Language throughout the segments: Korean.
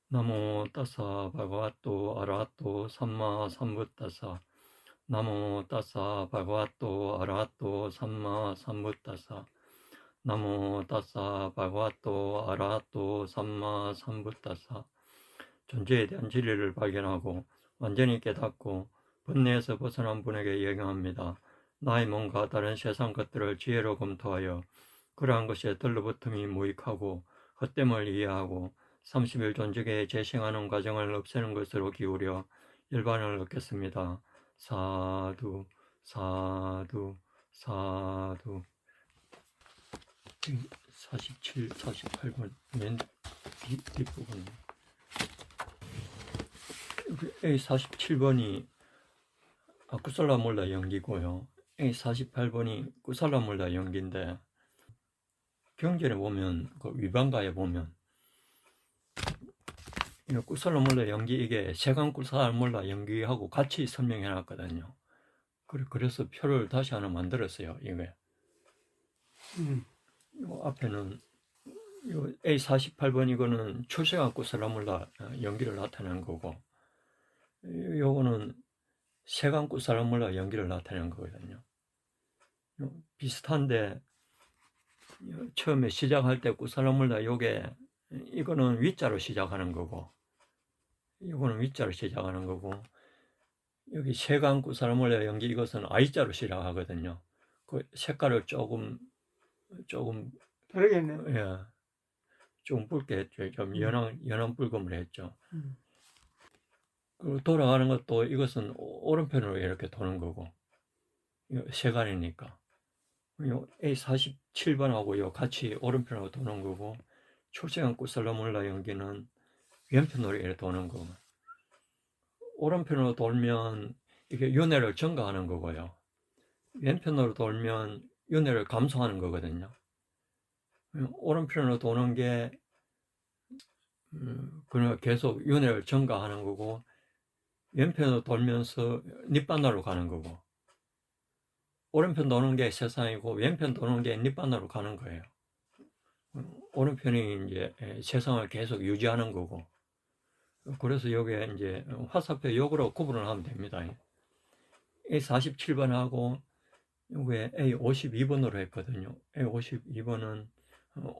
나모 따사 바가와또 아라하또 삼마 삼부따사 나모 따사 바가와또 아라하또 삼마 삼부따사 나모 따사 바가와또 아라하또 삼마 삼부따사. 존재에 대한 진리를 발견하고 완전히 깨닫고 번뇌에서 벗어난 분에게 예경합니다. 나의 몸과 다른 세상 것들을 지혜로 검토하여 그러한 것에 들러붙음이 무익하고 헛됨을 이해하고 30일 존재계에 재생하는 과정을 없애는 것으로 기울여 일반을 얻겠습니다. 사두 사두 사두. 47, 48번 맨 뒷부분. A47번이 아쿠살라몰라 연기고요. A48번이 쿠살라몰라 연기인데, 경전에 보면, 그 위반가에 보면, 쿠살라몰라 연기, 이게 세간 쿠살라몰라 연기하고 같이 설명해 놨거든요. 그래서 표를 다시 하나 만들었어요, 이게. 요 앞에는, 요 A48번 이거는 초세간 쿠살라몰라 연기를 나타낸 거고, 요거는 세간 쿠살라몰라 연기를 나타낸 거거든요. 비슷한데, 처음에 시작할 때 쿠살라몰라 요게, 이거는 위자로 시작하는 거고, 이거는 위자로 시작하는 거고, 여기 세간 쿠살라몰라 연기 이것은 I자로 시작하거든요. 그 색깔을 조금 다르겠네. 예, 좀 붉게 했죠. 좀 연한 붉음을 했죠. 그 돌아가는 것도 이것은 오른편으로 이렇게 도는 거고, 세간이니까. A47번하고 요 같이 오른편으로 도는 거고, 초세간 쿠살라몰라 연기는 왼편으로 이렇게 도는 거고, 오른편으로 돌면 이게 윤회를 증가하는 거고요. 왼편으로 돌면 윤회를 감소하는 거거든요. 오른편으로 도는 게 그냥 계속 윤회를 증가하는 거고, 왼편으로 돌면서 닛바나로 가는 거고, 오른편 도는 게 세상이고 왼편 도는 게 닛바나로 가는 거예요. 오른편이 이제 세상을 계속 유지하는 거고, 그래서 여기에 이제 화살표 역으로 구분을 하면 됩니다. A47번하고 여기에 A52번으로 했거든요. A52번은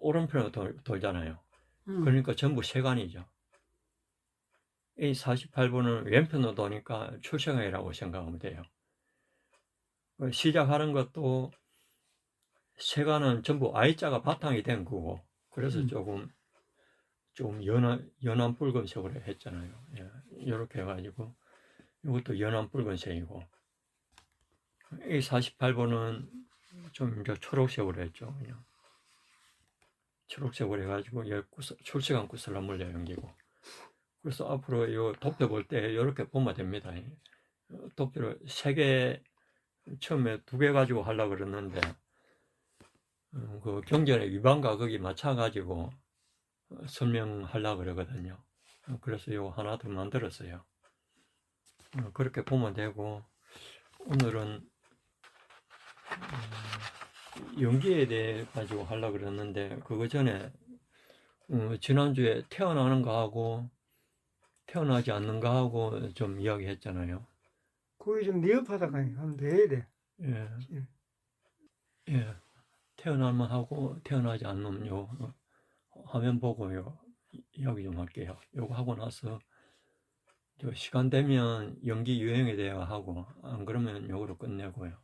오른편으로 돌잖아요. 그러니까 전부 세간이죠. A48번은 왼편으로 도니까 출생이라고 생각하면 돼요. 시작하는 것도 세간은 전부 I자가 바탕이 된 거고, 그래서 조금 연한 붉은색으로 했잖아요. 예, 이렇게 해가지고 이것도 연한 붉은색이고, A48번은 좀 이제 초록색으로 했죠. 그냥 초록색으로 해가지고 출시간 쿠살라몰라 연기고. 그래서 앞으로 이 도표 볼 때 이렇게 보면 됩니다. 도표를 3개, 처음에 2개 가지고 하려고 그랬는데, 그 경전의 위반과 거기 맞춰가지고 설명하려고 그러거든요. 그래서 이거 하나 더 만들었어요. 그렇게 보면 되고, 오늘은 연기에 대해 가지고 하려고 그랬는데, 그거 전에 지난주에 태어나는 거하고 태어나지 않는 거하고 좀 이야기했잖아요. 그게 좀 미흡하다가 하면 돼야 돼. 예. 예. 태어나면 하고 태어나지 않는 요 화면 보고 요 이야기 좀 할게요. 요거 하고 나서 저 시간 되면 연기 유형에 대해 하고, 안 그러면 요거로 끝내고요.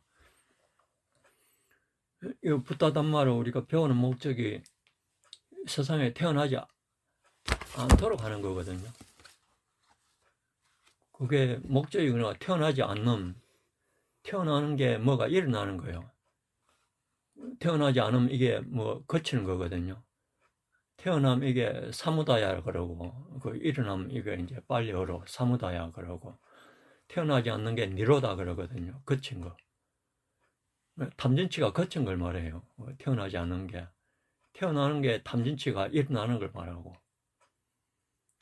이 붓다단마를 우리가 배우는 목적이 세상에 태어나지 않도록 하는 거거든요. 그게 목적이 그러니까 태어나지 않는, 태어나는 게 뭐가 일어나는 거예요. 태어나지 않으면 이게 뭐 거치는 거거든요. 태어나면 이게 사무다야 그러고, 그 일어나면 이게 이제 빨리어로 사무다야 그러고, 태어나지 않는 게 니로다 그러거든요. 거친 거. 탐진치가 거친 걸 말해요. 태어나지 않는 게. 태어나는 게 탐진치가 일어나는 걸 말하고,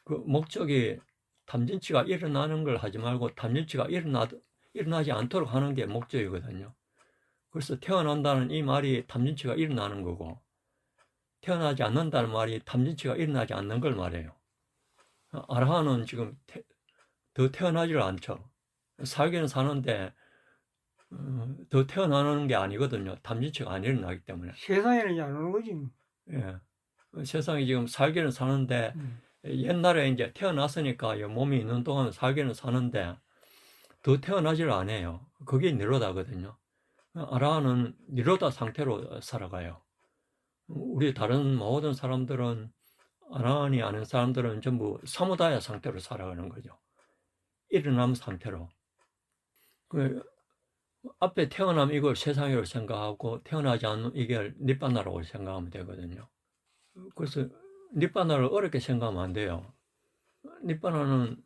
그 목적이 탐진치가 일어나는 걸 하지 말고 탐진치가 일어나지 않도록 하는 게 목적이거든요. 그래서 태어난다는 이 말이 탐진치가 일어나는 거고, 태어나지 않는다는 말이 탐진치가 일어나지 않는 걸 말해요. 아라한은 지금 더 태어나지를 않죠. 살기는 사는데 더 태어나는 게 아니거든요. 탐진치가 안 일어나기 때문에. 세상에는 이제 안 오는 거지. 예. 세상에 지금 살기는 사는데 음. 옛날에 이제 태어났으니까 이 몸이 있는 동안 살기는 사는데 더 태어나지를 않아요. 그게 니로다거든요. 아라한은 니로다 상태로 살아가요. 우리 다른 모든 사람들은 아라한이 아는 사람들은 전부 사무다야 상태로 살아가는 거죠. 일어남 상태로. 그 앞에 태어남 이걸 세상이라고 생각하고 태어나지 않는 이걸 니빠나라고 생각하면 되거든요. 그래서 니빠나를 어렵게 생각하면 안 돼요. 니빠나는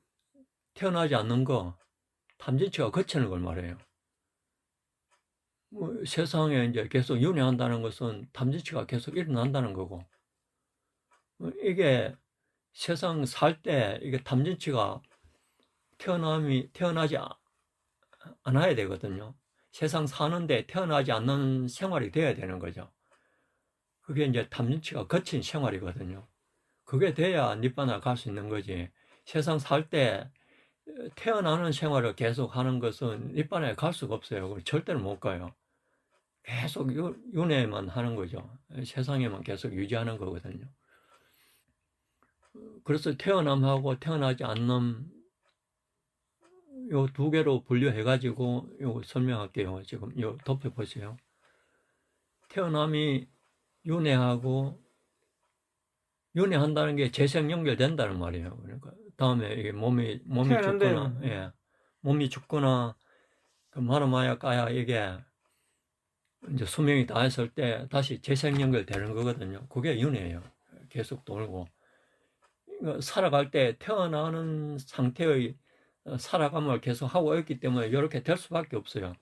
태어나지 않는 거, 탐진치가 거치는 걸 말해요. 세상에 이제 계속 윤회한다는 것은 탐진치가 계속 일어난다는 거고, 이게 세상 살 때 이게 탐진치가 태어나지 않아야 되거든요. 세상 사는데 태어나지 않는 생활이 돼야 되는 거죠. 그게 이제 탐진치가 거친 생활이거든요. 그게 돼야 니빠나 갈 수 있는 거지. 세상 살 때 태어나는 생활을 계속 하는 것은 니빠나에 갈 수가 없어요. 절대로 못 가요. 계속 윤회만 하는 거죠. 세상에만 계속 유지하는 거거든요. 그래서 태어남하고 태어나지 않는 요 두 개로 분류해가지고 요거 설명할게요. 지금 요 덮여보세요. 태어남이 윤회하고 윤회한다는 게 재생 연결된다는 말이에요. 그러니까 다음에 이게 몸이 죽거나, 예, 몸이 죽거나 그 마르마야 까야 이게 이제 수명이 다했을 때 다시 재생 연결되는 거거든요. 그게 윤회예요. 계속 돌고 살아갈 때 태어나는 상태의 살아감을 계속 하고 있기 때문에 이렇게 될 수밖에 없어요.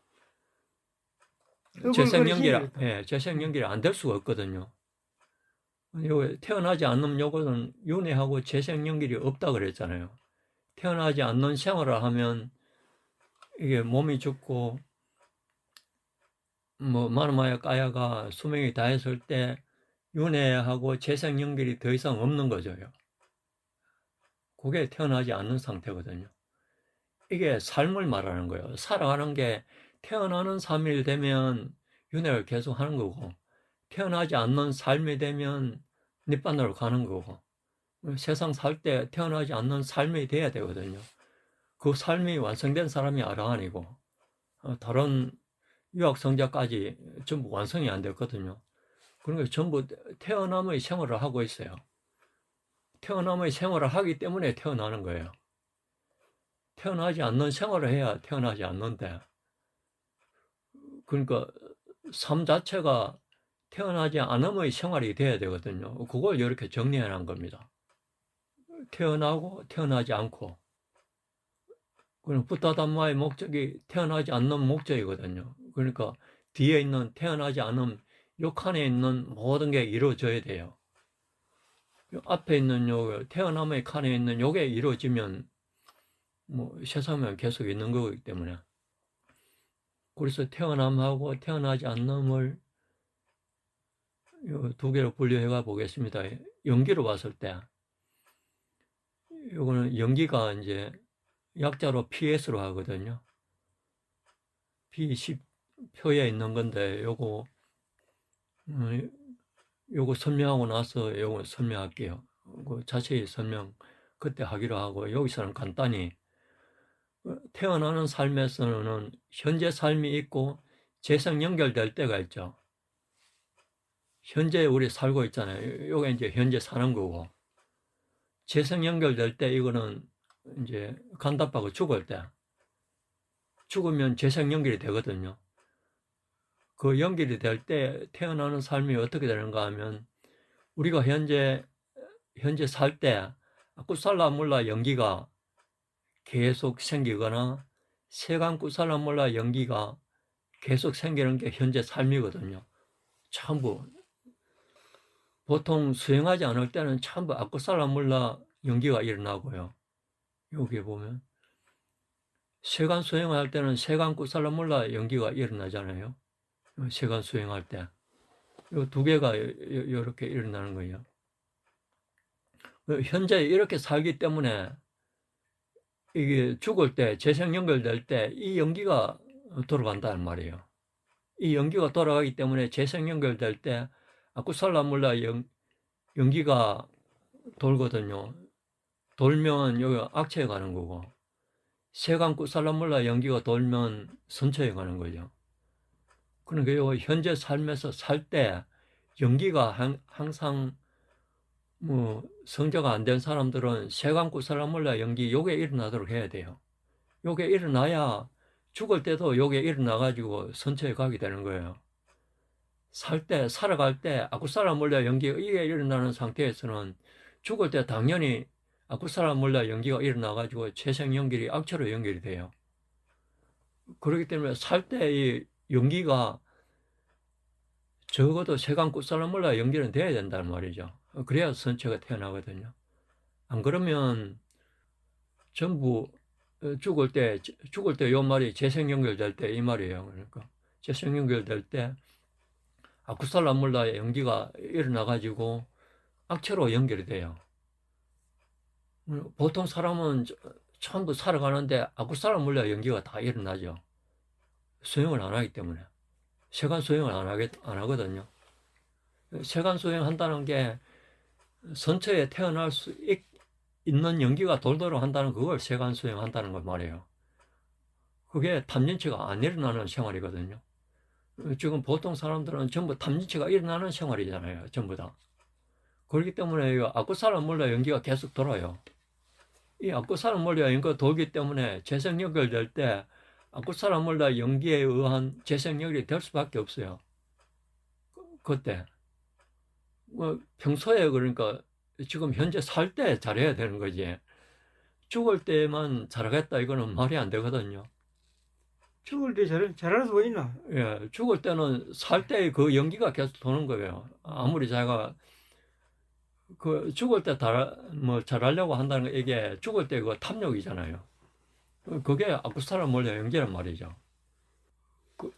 재생 연결이 안 될 수가 없거든요. 요 태어나지 않는 요거는 윤회하고 재생 연결이 없다 그랬잖아요. 태어나지 않는 생활을 하면 이게 몸이 죽고 뭐 마르마야 까야가 수명이 다했을 때 윤회하고 재생 연결이 더 이상 없는 거죠. 그게 태어나지 않는 상태거든요. 이게 삶을 말하는 거예요. 살아가는 게 태어나는 삶이 되면 윤회를 계속 하는 거고 태어나지 않는 삶이 되면 니빠나로 가는 거고 세상 살 때 태어나지 않는 삶이 돼야 되거든요. 그 삶이 완성된 사람이 아라한이고 다른 유학성자까지 전부 완성이 안 됐거든요. 그러니까 전부 태어남의 생활을 하고 있어요. 태어남의 생활을 하기 때문에 태어나는 거예요. 태어나지 않는 생활을 해야 태어나지 않는데 그러니까 삶 자체가 태어나지 않음의 생활이 돼야 되거든요. 그걸 이렇게 정리해 놓은 겁니다. 태어나고 태어나지 않고 그럼 부타담마의 목적이 태어나지 않는 목적이거든요. 그러니까 뒤에 있는 태어나지 않음 요 칸에 있는 모든 게 이루어져야 돼요. 요 앞에 있는 요 태어남의 칸에 있는 요게 이루어지면 뭐 세상에 계속 있는 거기 때문에 그래서 태어남하고 태어나지 않음을 요 두 개로 분류해 보겠습니다. 연기로 봤을 때 요거는 연기가 이제 약자로 PS로 하거든요. P10 표에 있는 건데 요거 설명하고 나서 요거 설명할게요. 그 자세히 설명 그때 하기로 하고 여기서는 간단히 태어나는 삶에서는 현재 삶이 있고 재생 연결될 때가 있죠. 현재 우리 살고 있잖아요. 요게 이제 현재 사는 거고 재생 연결될 때 이거는 이제 간답하고 죽을 때 죽으면 재생 연결이 되거든요. 그 연결이 될 때 태어나는 삶이 어떻게 되는가 하면 우리가 현재 살 때 꾸살라 몰라 연기가 계속 생기거나 세간 꾸살라 몰라 연기가 계속 생기는 게 현재 삶이거든요. 전부 보통 수행하지 않을 때는 전부 아꾸살라 몰라 연기가 일어나고요. 여기 보면 세간 수행할 때는 세간 꾸살라 몰라 연기가 일어나잖아요. 세간 수행할 때. 이 두 개가 이렇게 일어나는 거예요. 현재 이렇게 살기 때문에 이게 죽을 때 재생 연결될 때 이 연기가 돌아간다는 말이에요. 이 연기가 돌아가기 때문에 재생 연결될 때 아쿠살라몰라 연기가 돌거든요. 돌면 여기 악체에 가는 거고, 세간쿠살라몰라 연기가 돌면 선처에 가는 거죠. 그러니까 요 현재 삶에서 살 때 연기가 항상 뭐 성자가 안 된 사람들은 세간쿠살라몰라 연기 요게 일어나도록 해야 돼요. 요게 일어나야 죽을 때도 요게 일어나가지고 선처에 가게 되는 거예요. 살아갈 때 아쿠살라몰라 연기가 이게 일어나는 상태에서는 죽을 때 당연히 아쿠살라몰라 연기가 일어나가지고 재생 연결이 악체로 연결이 돼요. 그렇기 때문에 살 때 이 연기가 적어도 세간쿠살라몰라 연결은 돼야 된다는 말이죠. 그래야 선체가 태어나거든요. 안 그러면 전부 죽을 때 요 말이 재생 연결될 때 이 말이에요. 그러니까 재생 연결될 때 아쿠살라몰라의 연기가 일어나가지고 악체로 연결이 돼요. 보통 사람은 전부 살아가는데 아쿠살라몰라 연기가 다 일어나죠. 수행을 안 하기 때문에. 세간 수행을 안 하거든요. 세간 수행한다는 게 선처에 태어날 수 있는 연기가 돌도록 한다는 그걸 세간 수행한다는 걸 말이에요. 그게 탐진치가 안 일어나는 생활이거든요. 지금 보통 사람들은 전부 탐진치가 일어나는 생활이잖아요. 전부 다. 그렇기 때문에 아쿠살라몰라 연기가 계속 돌아요. 이 아쿠살라몰라 연기가 돌기 때문에 재생 연결될 때 아쿠살라몰라 연기에 의한 재생 연결이 될 수밖에 없어요. 그때. 뭐 평소에 그러니까 지금 현재 살 때 잘해야 되는 거지. 죽을 때만 잘하겠다 이거는 말이 안 되거든요. 죽을 때 잘할 수가 있나? 예, 죽을 때는 살 때 그 연기가 계속 도는 거예요. 아무리 자기가 그 죽을 때 뭐 잘하려고 한다는 게 이게 죽을 때 그 탐욕이잖아요. 그게 아쿠살라몰라 연기란 말이죠.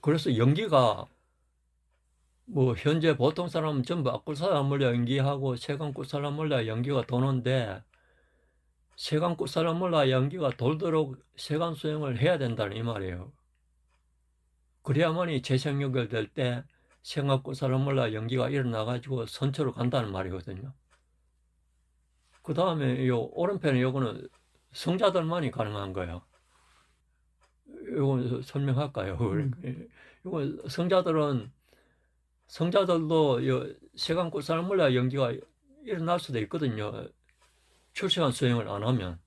그래서 연기가 뭐 현재 보통 사람은 전부 아쿠살라몰라 연기하고 세간쿠살라몰라 연기가 도는데 세간쿠살라몰라 연기가 돌도록 세간 수행을 해야 된다는 이 말이에요. 그래야만이 재생 연결될 때 세간쿠살라몰라 연기가 일어나가지고 선처로 간다는 말이거든요. 그 다음에 요 오른편에 요거는 성자들만이 가능한 거예요. 요거 설명할까요? 요거 성자들도 요 세간쿠살라몰라 연기가 일어날 수도 있거든요. 출세간 수행을 안 하면.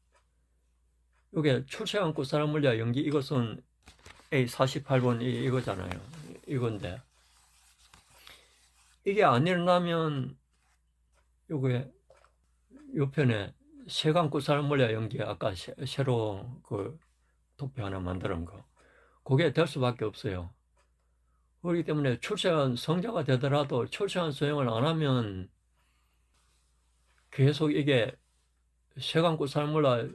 요게 출세간쿠살라몰라 연기 이것은 A48번 이거잖아요. 이건데 이게 안 일어나면 요게 요 편에 세간쿠살라몰라 연기 아까 새로 그 도표 하나 만드는 거 그게 될 수밖에 없어요. 그렇기 때문에 출세한 성자가 되더라도 출세한 수행을 안 하면 계속 이게 세간쿠살라몰라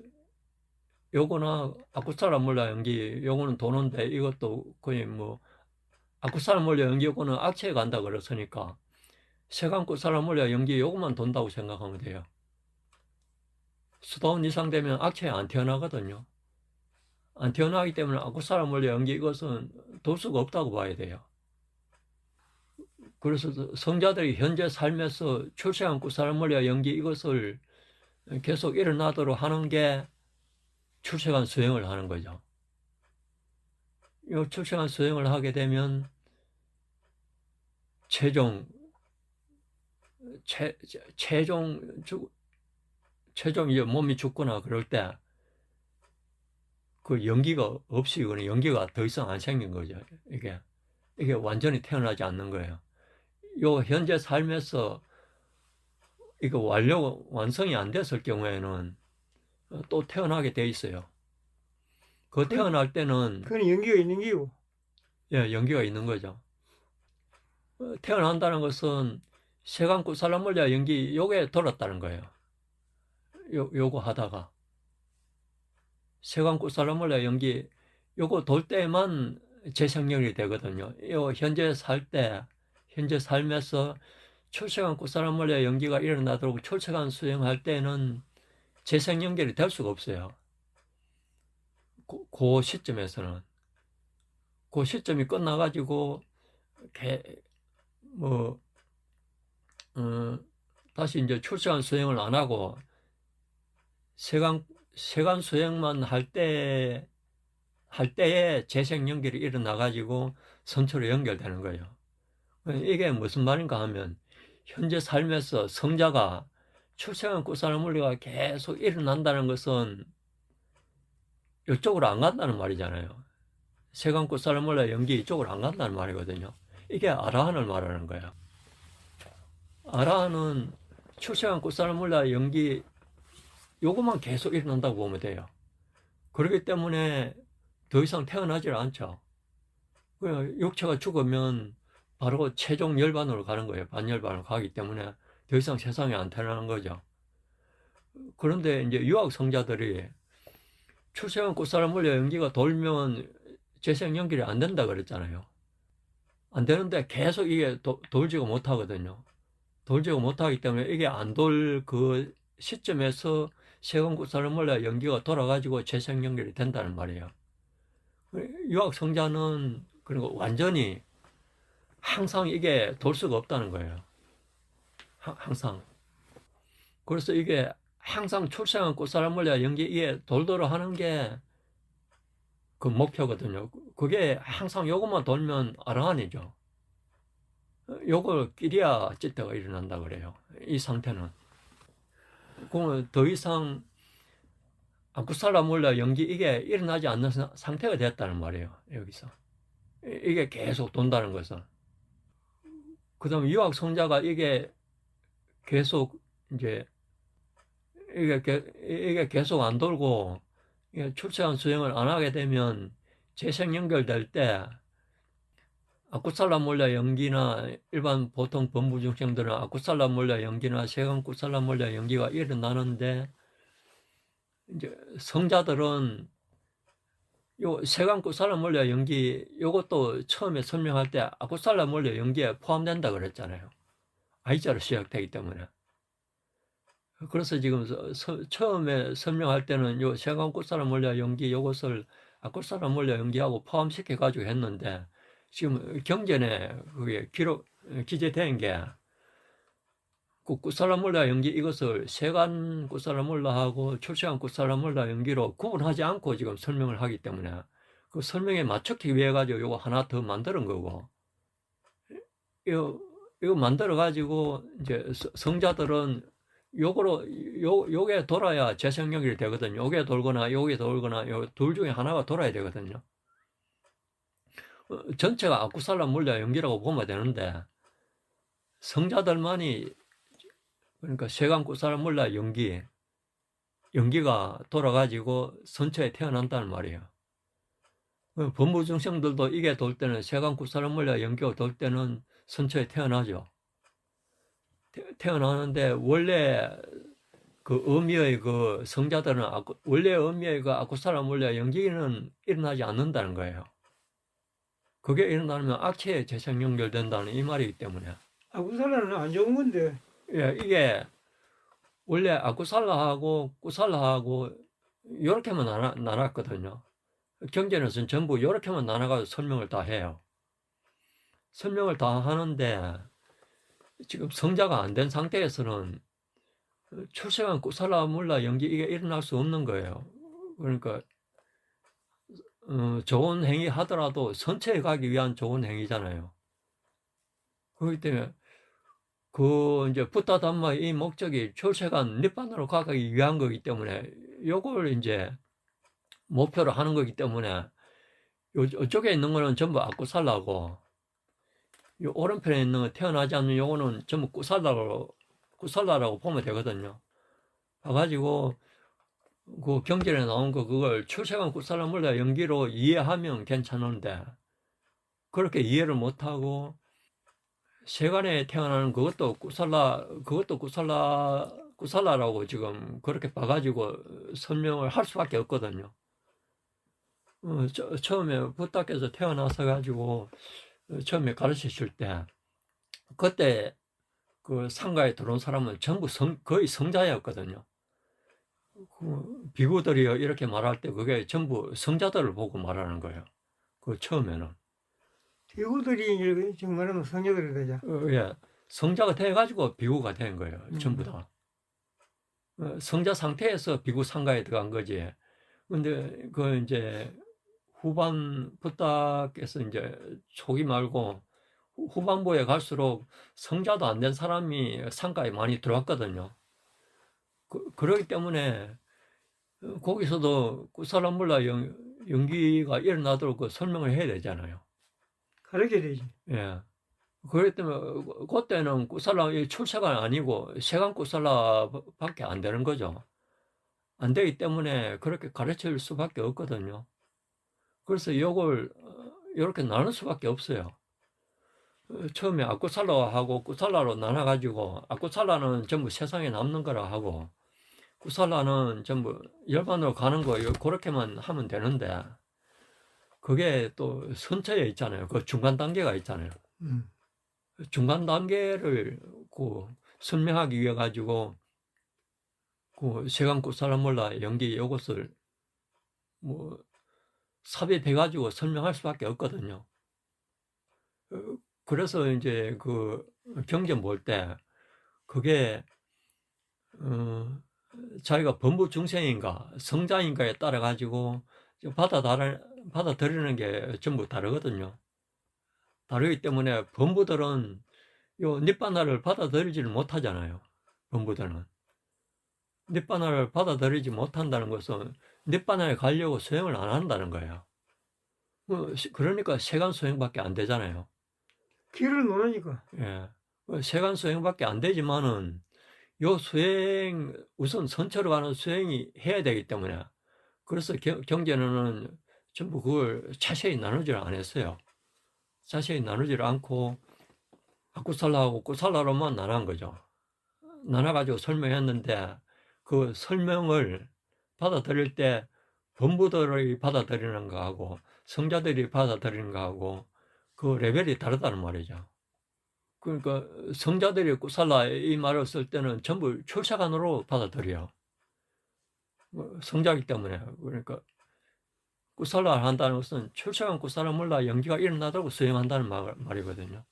요거나 아쿠살라몰라 연기 요거는 도는데 이것도 거의 뭐 아쿠살라몰라 연기 요거는 악체에 간다 그랬으니까 세간쿠살라몰라 연기 요것만 돈다고 생각하면 돼요. 수다운 이상 되면 악체에 안 태어나거든요. 안 태어나기 때문에 아쿠살라몰라 연기 이것은 돌 수가 없다고 봐야 돼요. 그래서 성자들이 현재 삶에서 출세간쿠살라몰라 연기 이것을 계속 일어나도록 하는 게 출세간 수행을 하는 거죠. 이 출세간 수행을 하게 되면 최종 이제 몸이 죽거나 그럴 때 그 연기가 없이 연기가 더 이상 안 생긴 거죠. 이게 완전히 태어나지 않는 거예요. 요 현재 삶에서 이거 완성이 안 됐을 경우에는 또 태어나게 돼 있어요. 그 태어날 때는 그건 연기가 있는 기고. 예, 연기가 있는 거죠. 태어난다는 것은 세간쿠살라몰라 연기 요게 돌았다는 거예요. 요거 하다가 세간쿠살라몰라 연기 요거 돌 때만 재생력이 되거든요. 요 현재 삶에서 출생한 꽃사람몰래 연기가 일어나도록 출생한 수행할 때는 재생 연결이 될 수가 없어요. 그 시점에서는. 그 시점이 끝나가지고, 뭐, 다시 이제 출생한 수행을 안 하고, 세간 수행만 할 때에 재생 연결이 일어나가지고 선처로 연결되는 거예요. 이게 무슨 말인가 하면, 현재 삶에서 성자가 출생한 꽃사람몰래가 계속 일어난다는 것은 이쪽으로 안 간다는 말이잖아요. 세간 꽃사람몰래 연기 이쪽으로 안 간다는 말이거든요. 이게 아라한을 말하는 거예요. 아라한은 출생한 꽃사람몰래 연기 요것만 계속 일어난다고 보면 돼요. 그렇기 때문에 더 이상 태어나질 않죠. 그냥 육체가 죽으면 바로 최종 열반으로 가는 거예요. 반열반으로 가기 때문에 더 이상 세상에 안 태어나는 거죠. 그런데 이제 유학 성자들이 출생한 꽃사람몰래 연기가 돌면 재생 연결이 안 된다 그랬잖아요. 안 되는데 계속 이게 돌지가 못하거든요. 돌지가 못하기 때문에 이게 안 돌 그 시점에서 세간 꽃사람몰래 연기가 돌아가지고 재생 연결이 된다는 말이에요. 유학 성자는 그리고 완전히 항상 이게 돌 수가 없다는 거예요. 항상. 그래서 이게 항상 출생한 꽃사람몰래 연기 이게 돌도록 하는 게 그 목표거든요. 그게 항상 요것만 돌면 아라한이죠. 요걸 끼리야 찌때가 일어난다 그래요. 이 상태는. 그러면 더 이상 아쿠살라몰라 연기 이게 일어나지 않는 상태가 됐다는 말이에요. 여기서. 이게 계속 돈다는 것은. 그 다음에 유학 성자가 이게 계속 이제 이게 계속 안 돌고 출세한 수행을 안 하게 되면 재생 연결될 때 아쿠살라몰라 연기나 일반 보통 범부중생들은 아쿠살라몰라 연기나 세간쿠살라몰라 연기가 일어나는데 이제 성자들은 요 세간쿠살라몰라 연기 요것도 처음에 설명할 때 아쿠살라몰라 연기에 포함된다 그랬잖아요. 아이자로 시작되기 때문에. 그래서 지금 처음에 설명할 때는 요 세간쿠살라몰라 연기 요것을 아쿠살라몰라 연기하고 포함시켜 가지고 했는데 지금 경전에 그게 기재된 게 쿠살라몰라 연기 이것을 세간 쿠살라몰라하고 출세한 쿠살라몰라 연기로 구분하지 않고 지금 설명을 하기 때문에 그 설명에 맞추기 위해 가지고 요거 하나 더 만드는 거고 이거 만들어 가지고 이제 성자들은 요게 돌아야 재생 연결이 되거든요. 요게 돌거나 요게 돌거나 요 둘 중에 하나가 돌아야 되거든요. 전체가 아쿠살라몰라 연기라고 보면 되는데 성자들만이 그러니까 세간쿠살라몰라 연기가 돌아가지고 선처에 태어난다는 말이에요. 범부중생들도 이게 돌 때는 세간쿠살라몰라 연기가 돌 때는 선처에 태어나죠. 태어나는데 원래 그 의미의 그 성자들은 원래 의미의 그 아쿠살라몰라 연기는 일어나지 않는다는 거예요. 그게 일어나면 악체에 재생 연결된다는 이 말이기 때문에. 아쿠살라는 안 좋은 건데. 예, 이게 원래 아쿠살라하고 쿠살라하고 이렇게만 나눴거든요. 경전에서는 전부 이렇게만 나눠가지고 설명을 다 해요. 설명을 다 하는데 지금 성자가 안 된 상태에서는 출생한 쿠살라몰라 연기 이게 일어날 수 없는 거예요. 그러니까 좋은 행위 하더라도 선체에 가기 위한 좋은 행위잖아요. 그렇기 때문에 그 이제 부타 담마 이 목적이 출세간 니판으로 가기 위한 거기 때문에 요걸 이제 목표로 하는 거기 때문에 이쪽에 있는 거는 전부 아쿠살라고 요 오른편에 있는 거 태어나지 않는 요거는 전부 쿠살라라고 보면 되거든요. 가가지고 그 경전에 나온 거 그걸 출세간 쿠살라몰라 연기로 이해하면 괜찮은데 그렇게 이해를 못하고 세간에 태어나는 그것도 쿠살라라고 지금 그렇게 봐가지고 설명을 할 수밖에 없거든요. 처음에 부탁해서 태어나서 가지고 처음에 가르치실 때 그때 그 상가에 들어온 사람은 전부 거의 성자였거든요. 그 비구들이 이렇게 말할 때 그게 전부 성자들을 보고 말하는 거예요. 그 처음에는. 비구들이 이제 지금 말하면 성녀들이 되죠. 예, 성자가 돼가지고 비구가 된 거예요. 전부 다. 성자 상태에서 비구 상가에 들어간 거지. 근데 그 이제 후반 부탁에서 이제 초기 말고 후반부에 갈수록 성자도 안 된 사람이 상가에 많이 들어왔거든요. 그러기 때문에 거기서도 꾸살라몰라 연기가 일어나도록 그 설명을 해야 되잖아요. 가르쳐야 되지. 예. 그렇기 때문에 그때는 꾸살라 출세가 아니고 세간 꾸살라밖에 안 되는 거죠. 안 되기 때문에 그렇게 가르칠 수밖에 없거든요. 그래서 이걸 이렇게 나눌 수밖에 없어요. 처음에 아쿠살라하고 꾸살라로 나눠가지고 아쿠살라는 전부 세상에 남는 거라 하고 꾸살라는 전부 열반으로 가는 거 그렇게만 하면 되는데 그게 또 선처에 있잖아요. 그 중간 단계가 있잖아요. 중간 단계를 그 설명하기 위해 가지고 그 세간 꾸살라몰라 연기 이것을 뭐 삽입해 가지고 설명할 수밖에 없거든요. 그래서 이제 그 경전 볼 때 그게 자기가 범부 중생인가 성자인가에 따라 가지고 받아들이는 게 전부 다르거든요. 다르기 때문에 범부들은 요 닛바나를 받아들이지를 못하잖아요. 범부들은 닛바나를 받아들이지 못한다는 것은 닛바나에 가려고 수행을 안 한다는 거예요. 그러니까 세간 수행밖에 안 되잖아요. 길을 모르니까. 예. 세간 수행밖에 안 되지만은 요 수행 우선 선처로 가는 수행이 해야 되기 때문에 그래서 경전에는 전부 그걸 자세히 나누지를 안 했어요. 자세히 나누지를 않고 아쿠살라하고 꾸살라로만 나눈 거죠. 나눠가지고 설명했는데 그 설명을 받아들일 때 범부들이 받아들이는 거하고 성자들이 받아들이는 거하고 그 레벨이 다르다는 말이죠. 그러니까 성자들이 꾸살라 이 말을 쓸 때는 전부 출세간으로 받아들여요. 성자이기 때문에. 그러니까 꾸살라를 한다는 것은 출세간 꾸살라 몰라 연기가 일어나도록 수행한다는 말이거든요.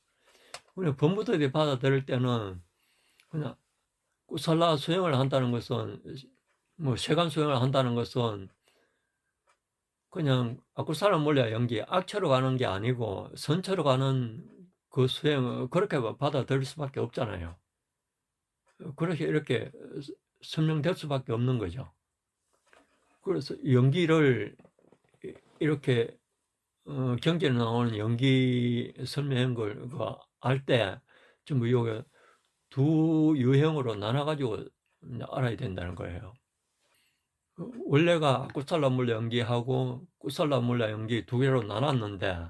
그냥 범부들이 받아들일 때는 그냥 꾸살라 수행을 한다는 것은 뭐 세간 수행을 한다는 것은 그냥 꾸살라 몰라 연기 악처로 가는 게 아니고 선처로 가는 그 수행을 그렇게 받아들일 수밖에 없잖아요. 그렇게 이렇게 설명될 수밖에 없는 거죠. 그래서 연기를 이렇게 경전에 나오는 연기 설명한 걸 알 때 전부 요게 두 유형으로 나눠가지고 알아야 된다는 거예요. 원래가 꾸살라몰라 연기하고 꾸살라몰라 연기 두 개로 나눴는데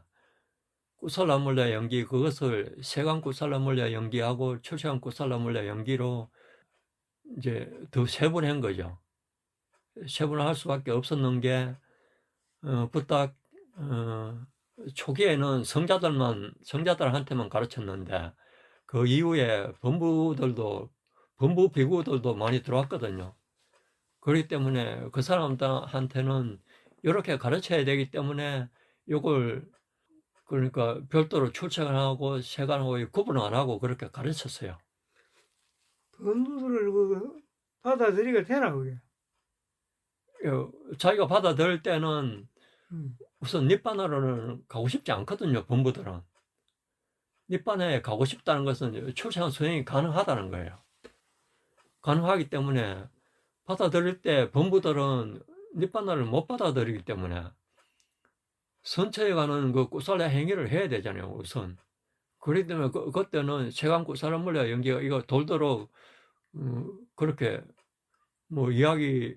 꾸살라몰라 연기 그것을 세간 꾸살라몰라 연기하고 출세간 꾸살라몰라 연기로 이제 더 세분한 거죠. 세분할 수밖에 없었는 게 부탁 초기에는 성자들한테만 가르쳤는데 그 이후에 범부 비구들도 많이 들어왔거든요. 그렇기 때문에 그 사람들한테는 이렇게 가르쳐야 되기 때문에 이걸 그러니까 별도로 출첵하고 세간하고 구분 안 하고 그렇게 가르쳤어요. 범부들을 받아들이게 되나 그게? 자기가 받아들일 때는 음. 우선 닛바나로는 가고 싶지 않거든요. 범부들은. 닛바나에 가고 싶다는 것은 출세한 수행이 가능하다는 거예요. 가능하기 때문에 받아들일 때 범부들은 닛바나를 못 받아들이기 때문에 선처에 가는 그 꾸살라 행위를 해야 되잖아요. 우선. 그렇기 때문에 그때는 세간 꾸살라 몰라 연기가 이거 돌도록 그렇게 뭐 이야기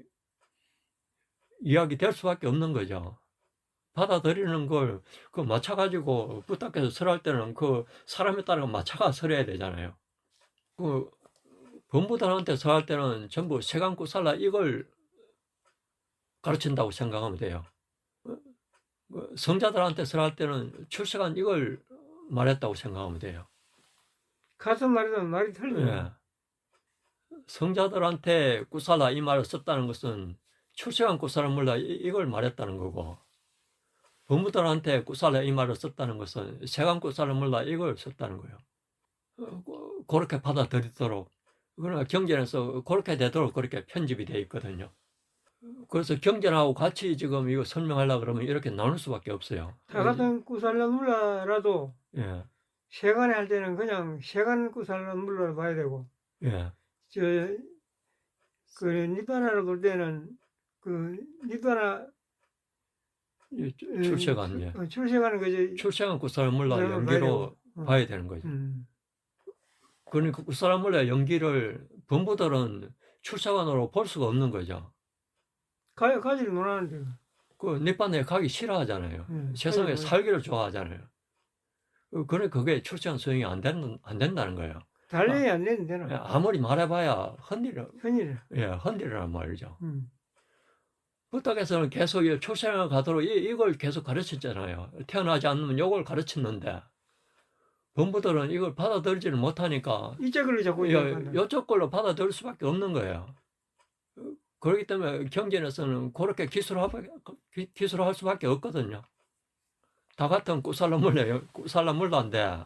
될 수밖에 없는 거죠. 받아들이는 걸 그 맞춰가지고 부탁해서 설할 때는 그 사람에 따라 맞춰가 설해야 되잖아요. 그 범부들한테 설할 때는 전부 세간 꾸살라 이걸 가르친다고 생각하면 돼요. 성자들한테 설할 때는 출세간 이걸 말했다고 생각하면 돼요. 같은 말이도 말이 틀려. 예. 성자들한테 꾸살라 이 말을 썼다는 것은 출생한 꾸살라 몰라 이걸 말했다는 거고, 법무들한테 꾸살라 이 말을 썼다는 것은 세간 꾸살라 몰라 이걸 썼다는 거예요. 그렇게 받아들이도록, 그러나 경전에서 그렇게 되도록 그렇게 편집이 되어 있거든요. 그래서 경전하고 같이 지금 이거 설명하려고 그러면 이렇게 나눌 수밖에 없어요. 다 같은 꾸살라물라라도 예, 세간에 할 때는 그냥 세간 꾸살라물라를 봐야 되고, 예, 그 니바나를 볼 때는 그 니바나 출세관, 예. 출세관은 그지. 출생한 꾸살라 몰라 그러면 연기로 봐야 봐야 되는 거죠. 그러니까 꾸살라 몰라 연기를 범부들은 출세관으로 볼 수가 없는 거죠. 가지를 못하는데. 그 니반에 가기 싫어하잖아요. 세상에 가지를 살기를 좋아하잖아요. 그러니까 그게 출세관 소용이 안 된다는 거예요. 달력이 안 되는 데는 아무리 말해봐야 현일. 헌일이란 말이죠. 부탁에서는 계속 출생을 가도록 이걸 계속 가르쳤잖아요. 태어나지 않으면 이걸 가르쳤는데 본부들은 이걸 받아들이지를 못하니까 이제 걸로 자꾸 이쪽 걸로 받아들일 수밖에 없는 거예요. 그렇기 때문에 경전에서는 그렇게 기술할 수밖에 없거든요. 다 같은 꾸살라물라인데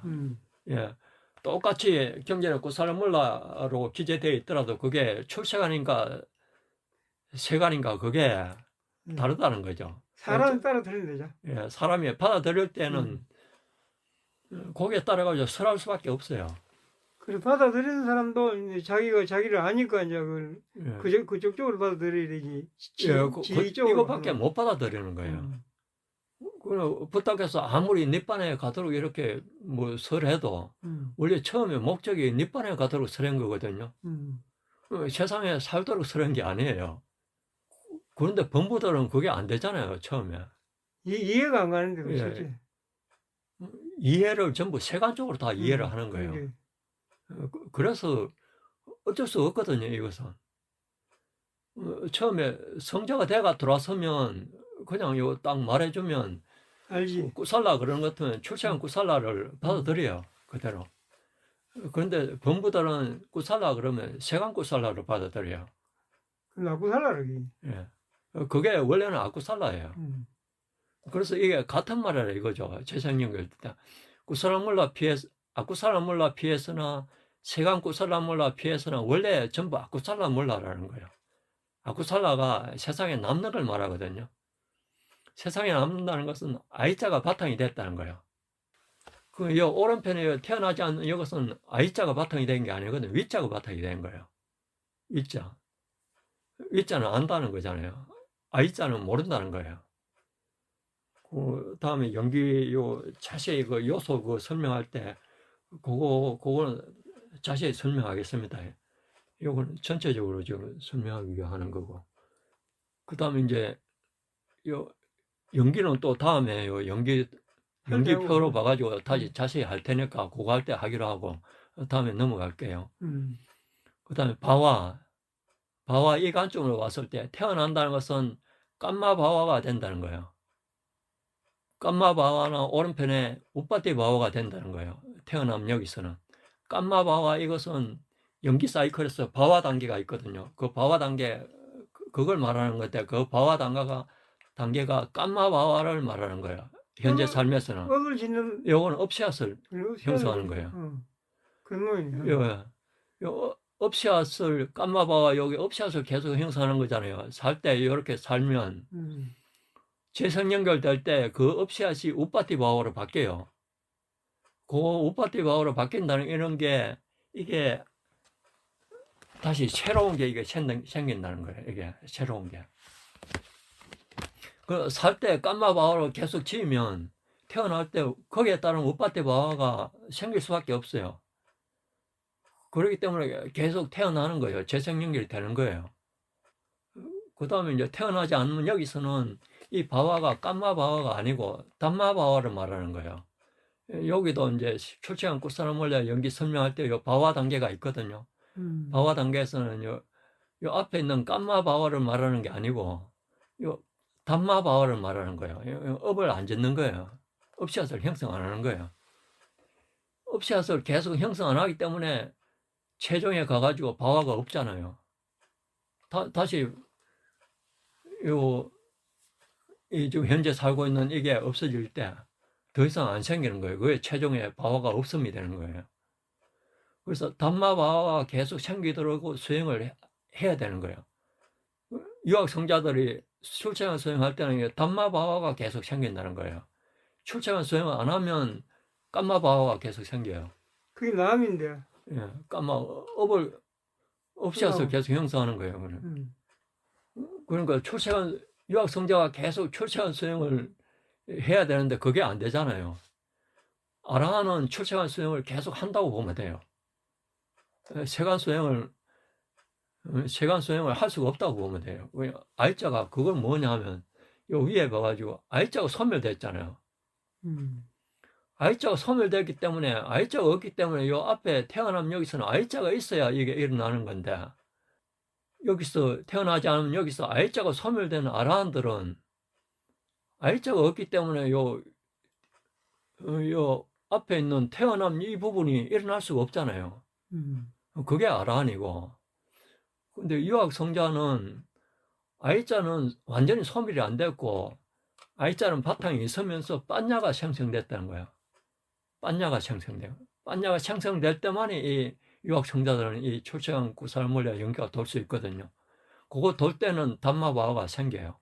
예, 똑같이 경전에 꾸살라물라로 기재되어 있더라도 그게 출세관인가 세관인가 그게 다르다는 거죠. 사람에 따라 틀린 거죠. 예, 사람이 받아들일 때는 거기에 따라가지고 설할 수밖에 없어요. 그래 받아들이는 사람도 이제 자기가 자기를 아니까 이제 예. 그쪽 쪽으로 받아들여야 되지. 이거밖에 못 받아들이는 거예요. 부탁해서 아무리 닛반에 가도록 이렇게 뭐 설해도 원래 처음에 목적이 닛반에 가도록 설한 거거든요. 세상에 살도록 설한 게 아니에요. 그런데 범부들은 그게 안 되잖아요, 처음에. 이해가 안 가는데, 예. 실제. 이해를 전부 세간적으로 다 이해를 하는 거예요. 그래서 어쩔 수 없거든요, 이것은. 처음에 성자가 돼가 들어왔으면 그냥 이거 딱 말해주면 알지. 꾸살라 그런 것 같으면 출세한 꾸살라를 받아들여요, 그대로. 그런데 범부들은 꾸살라 그러면 세간 꾸살라를 받아들여요. 아쿠살라르기. 예. 그게 원래는 아쿠살라예요. 그래서 이게 같은 말이라 이거죠. 재생연결 때. 아쿠살라몰라 피에서나 세간 꾸살라몰라 피에서나 원래 전부 아쿠살라몰라라는 거예요. 아쿠살라가 세상에 남는 걸 말하거든요. 세상에 남는다는 것은 아이자가 바탕이 됐다는 거예요. 이 오른편에 태어나지 않는 이것은 아이자가 바탕이 된 게 아니거든요. 위자가 바탕이 된 거예요. 위자. 위자는 안다는 거잖아요. 아이자는 모른다는 거예요. 그 다음에 연기 자세히 그 요소 설명할 때 그거는 자세히 설명하겠습니다. 이거는 전체적으로 지금 설명하기 하는 거고. 그 다음에 이제 연기는 또 다음에 연기표로 봐가지고 다시 자세히 할 테니까 그거 할 때 하기로 하고 다음에 넘어갈게요. 그 다음에 바와 이 관점으로 왔을 때 태어난다는 것은 깜마 바와가 된다는 거예요. 깜마 바와나 오른편에 우빠띠 바와가 된다는 거예요. 태어남 여기서는 깜마 바와 이것은 연기 사이클에서 바와 단계가 있거든요. 그 바와 단계 그걸 말하는 건데 그 바와 단계가 깜마 바와를 말하는 거예요. 현재 삶에서는 요거는 업시앗을 형성하는 거예요. 업시앗을 깜마 바와 여기 업시앗을 계속 형성하는 거잖아요. 살 때 이렇게 살면 재성 연결될 때 그 업시앗이 우빠띠 바와로 바뀌어요. 그 우빠띠 바와로 바뀐다는 이런 게 이게 다시 새로운 게 이게 생긴다는 거예요. 이게 새로운 게. 그 살 때 깜마 바와로 계속 지으면 태어날 때 거기에 따른 우빠띠 바와가 생길 수밖에 없어요. 그렇기 때문에 계속 태어나는 거예요. 재생 연결이 되는 거예요. 그 다음에 이제 태어나지 않으면 여기서는 이 바와가 깜마 바와가 아니고 담마 바와를 말하는 거예요. 여기도 이제 출생한 꾸사라몰라 연기 설명할 때 요 바와 단계가 있거든요. 바와 단계에서는 요 앞에 있는 깜마 바와를 말하는 게 아니고 요 담마 바와를 말하는 거예요. 업을 안 짓는 거예요. 업시앗을 형성 안 하는 거예요. 업시아스를 계속 형성 안 하기 때문에 최종에 가가지고 바화가 없잖아요. 다시 지금 현재 살고 있는 이게 없어질 때 더 이상 안 생기는 거예요. 그게 최종에 바화가 없음이 되는 거예요. 그래서 담마 바화가 계속 생기도록 수행을 해야 되는 거예요. 유학 성자들이 출첵안 수행할 때는 담마 바화가 계속 생긴다는 거예요. 출첵안 수행을 안 하면 깜마 바화가 계속 생겨요. 그게 남인데. 예, 깜마 업을 업시아서 계속 형성하는 거예요. 그러니까 출첵안 유학 성자가 계속 출첵안 수행을 해야 되는데 그게 안 되잖아요. 아라한은 출첵안 수행을 계속 한다고 보면 돼요. 세간 수행을 할 수가 없다고 보면 돼요. 아이자가 그걸 뭐냐 하면 요 위에 봐가지고 아이자가 소멸됐잖아요. 아이자가 소멸됐기 때문에 아이자가 없기 때문에 요 앞에 태어나면 여기서는 아이자가 있어야 이게 일어나는 건데 여기서 태어나지 않으면 여기서 아이자가 소멸되는 아라한들은 아이자가 없기 때문에 요 앞에 있는 태어남 이 부분이 일어날 수가 없잖아요. 그게 아라한이고 근데 유학 성자는 아이자는 완전히 소멸이 안 됐고 아이자는 바탕이 있으면서 빤야가 생성됐다는 거예요. 빤야가 생성돼요. 빤야가 생성될 때만이 이 유학 성자들은 이 출첵안 구살물리와 연계가 돌 수 있거든요. 그거 돌 때는 담마바화가 생겨요.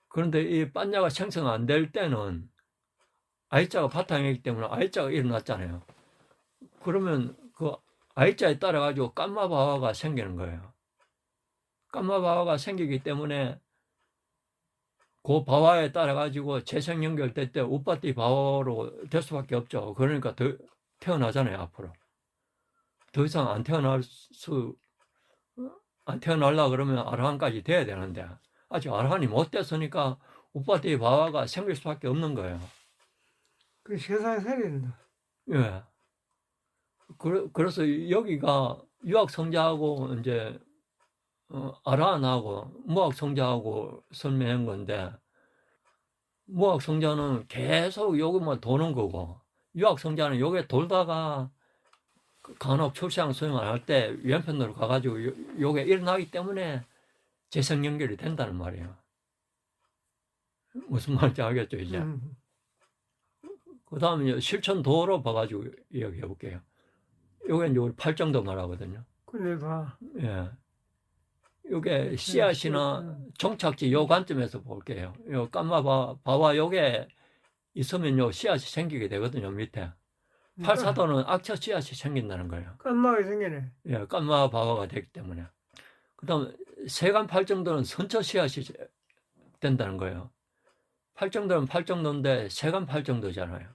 그런데 이 빤야가 생성 안 될 때는 아이자가 바탕이기 때문에 아이자가 일어났잖아요. 그러면 그 아이자에 따라 가지고 깜마바화가 생기는 거예요. 깜마바화가 생기기 때문에 그 바화에 따라 가지고 재생 연결될 때 우빠띠 바화로 될 수밖에 없죠. 그러니까 더 태어나잖아요, 앞으로. 더 이상 안 태어나려고 그러면 아라한까지 돼야 되는데 아직 아라한이 못 됐으니까 우빠띠 바화가 생길 수밖에 없는 거예요. 그 세상에 살아야 된다. 예. 그래서 여기가 유학 성자하고 이제 아라한하고 무학 성자하고 설명한 건데 무학 성자는 계속 여기만 도는 거고 유학 성자는 여기에 돌다가 간혹 출생 수행을 할 때 왼편으로 가가지고 요게 일어나기 때문에 재생 연결이 된다는 말이에요. 무슨 말인지 알겠죠, 이제? 그 다음에 실천도로 봐가지고 이야기해 볼게요. 요게 이제 우리 팔정도 말하거든요. 그래 봐. 예. 요게 씨앗이나 종착지 요 관점에서 볼게요. 요 깜마바와 요게 있으면 요 씨앗이 생기게 되거든요, 밑에. 팔사도는 악처 씨앗이 생긴다는 거예요. 깜마가 생기네. 예, 깜마바와가 되기 때문에. 그 다음, 세간 팔정도는 선처 씨앗이 된다는 거예요. 팔정도는 팔정도인데 세간 팔정도잖아요.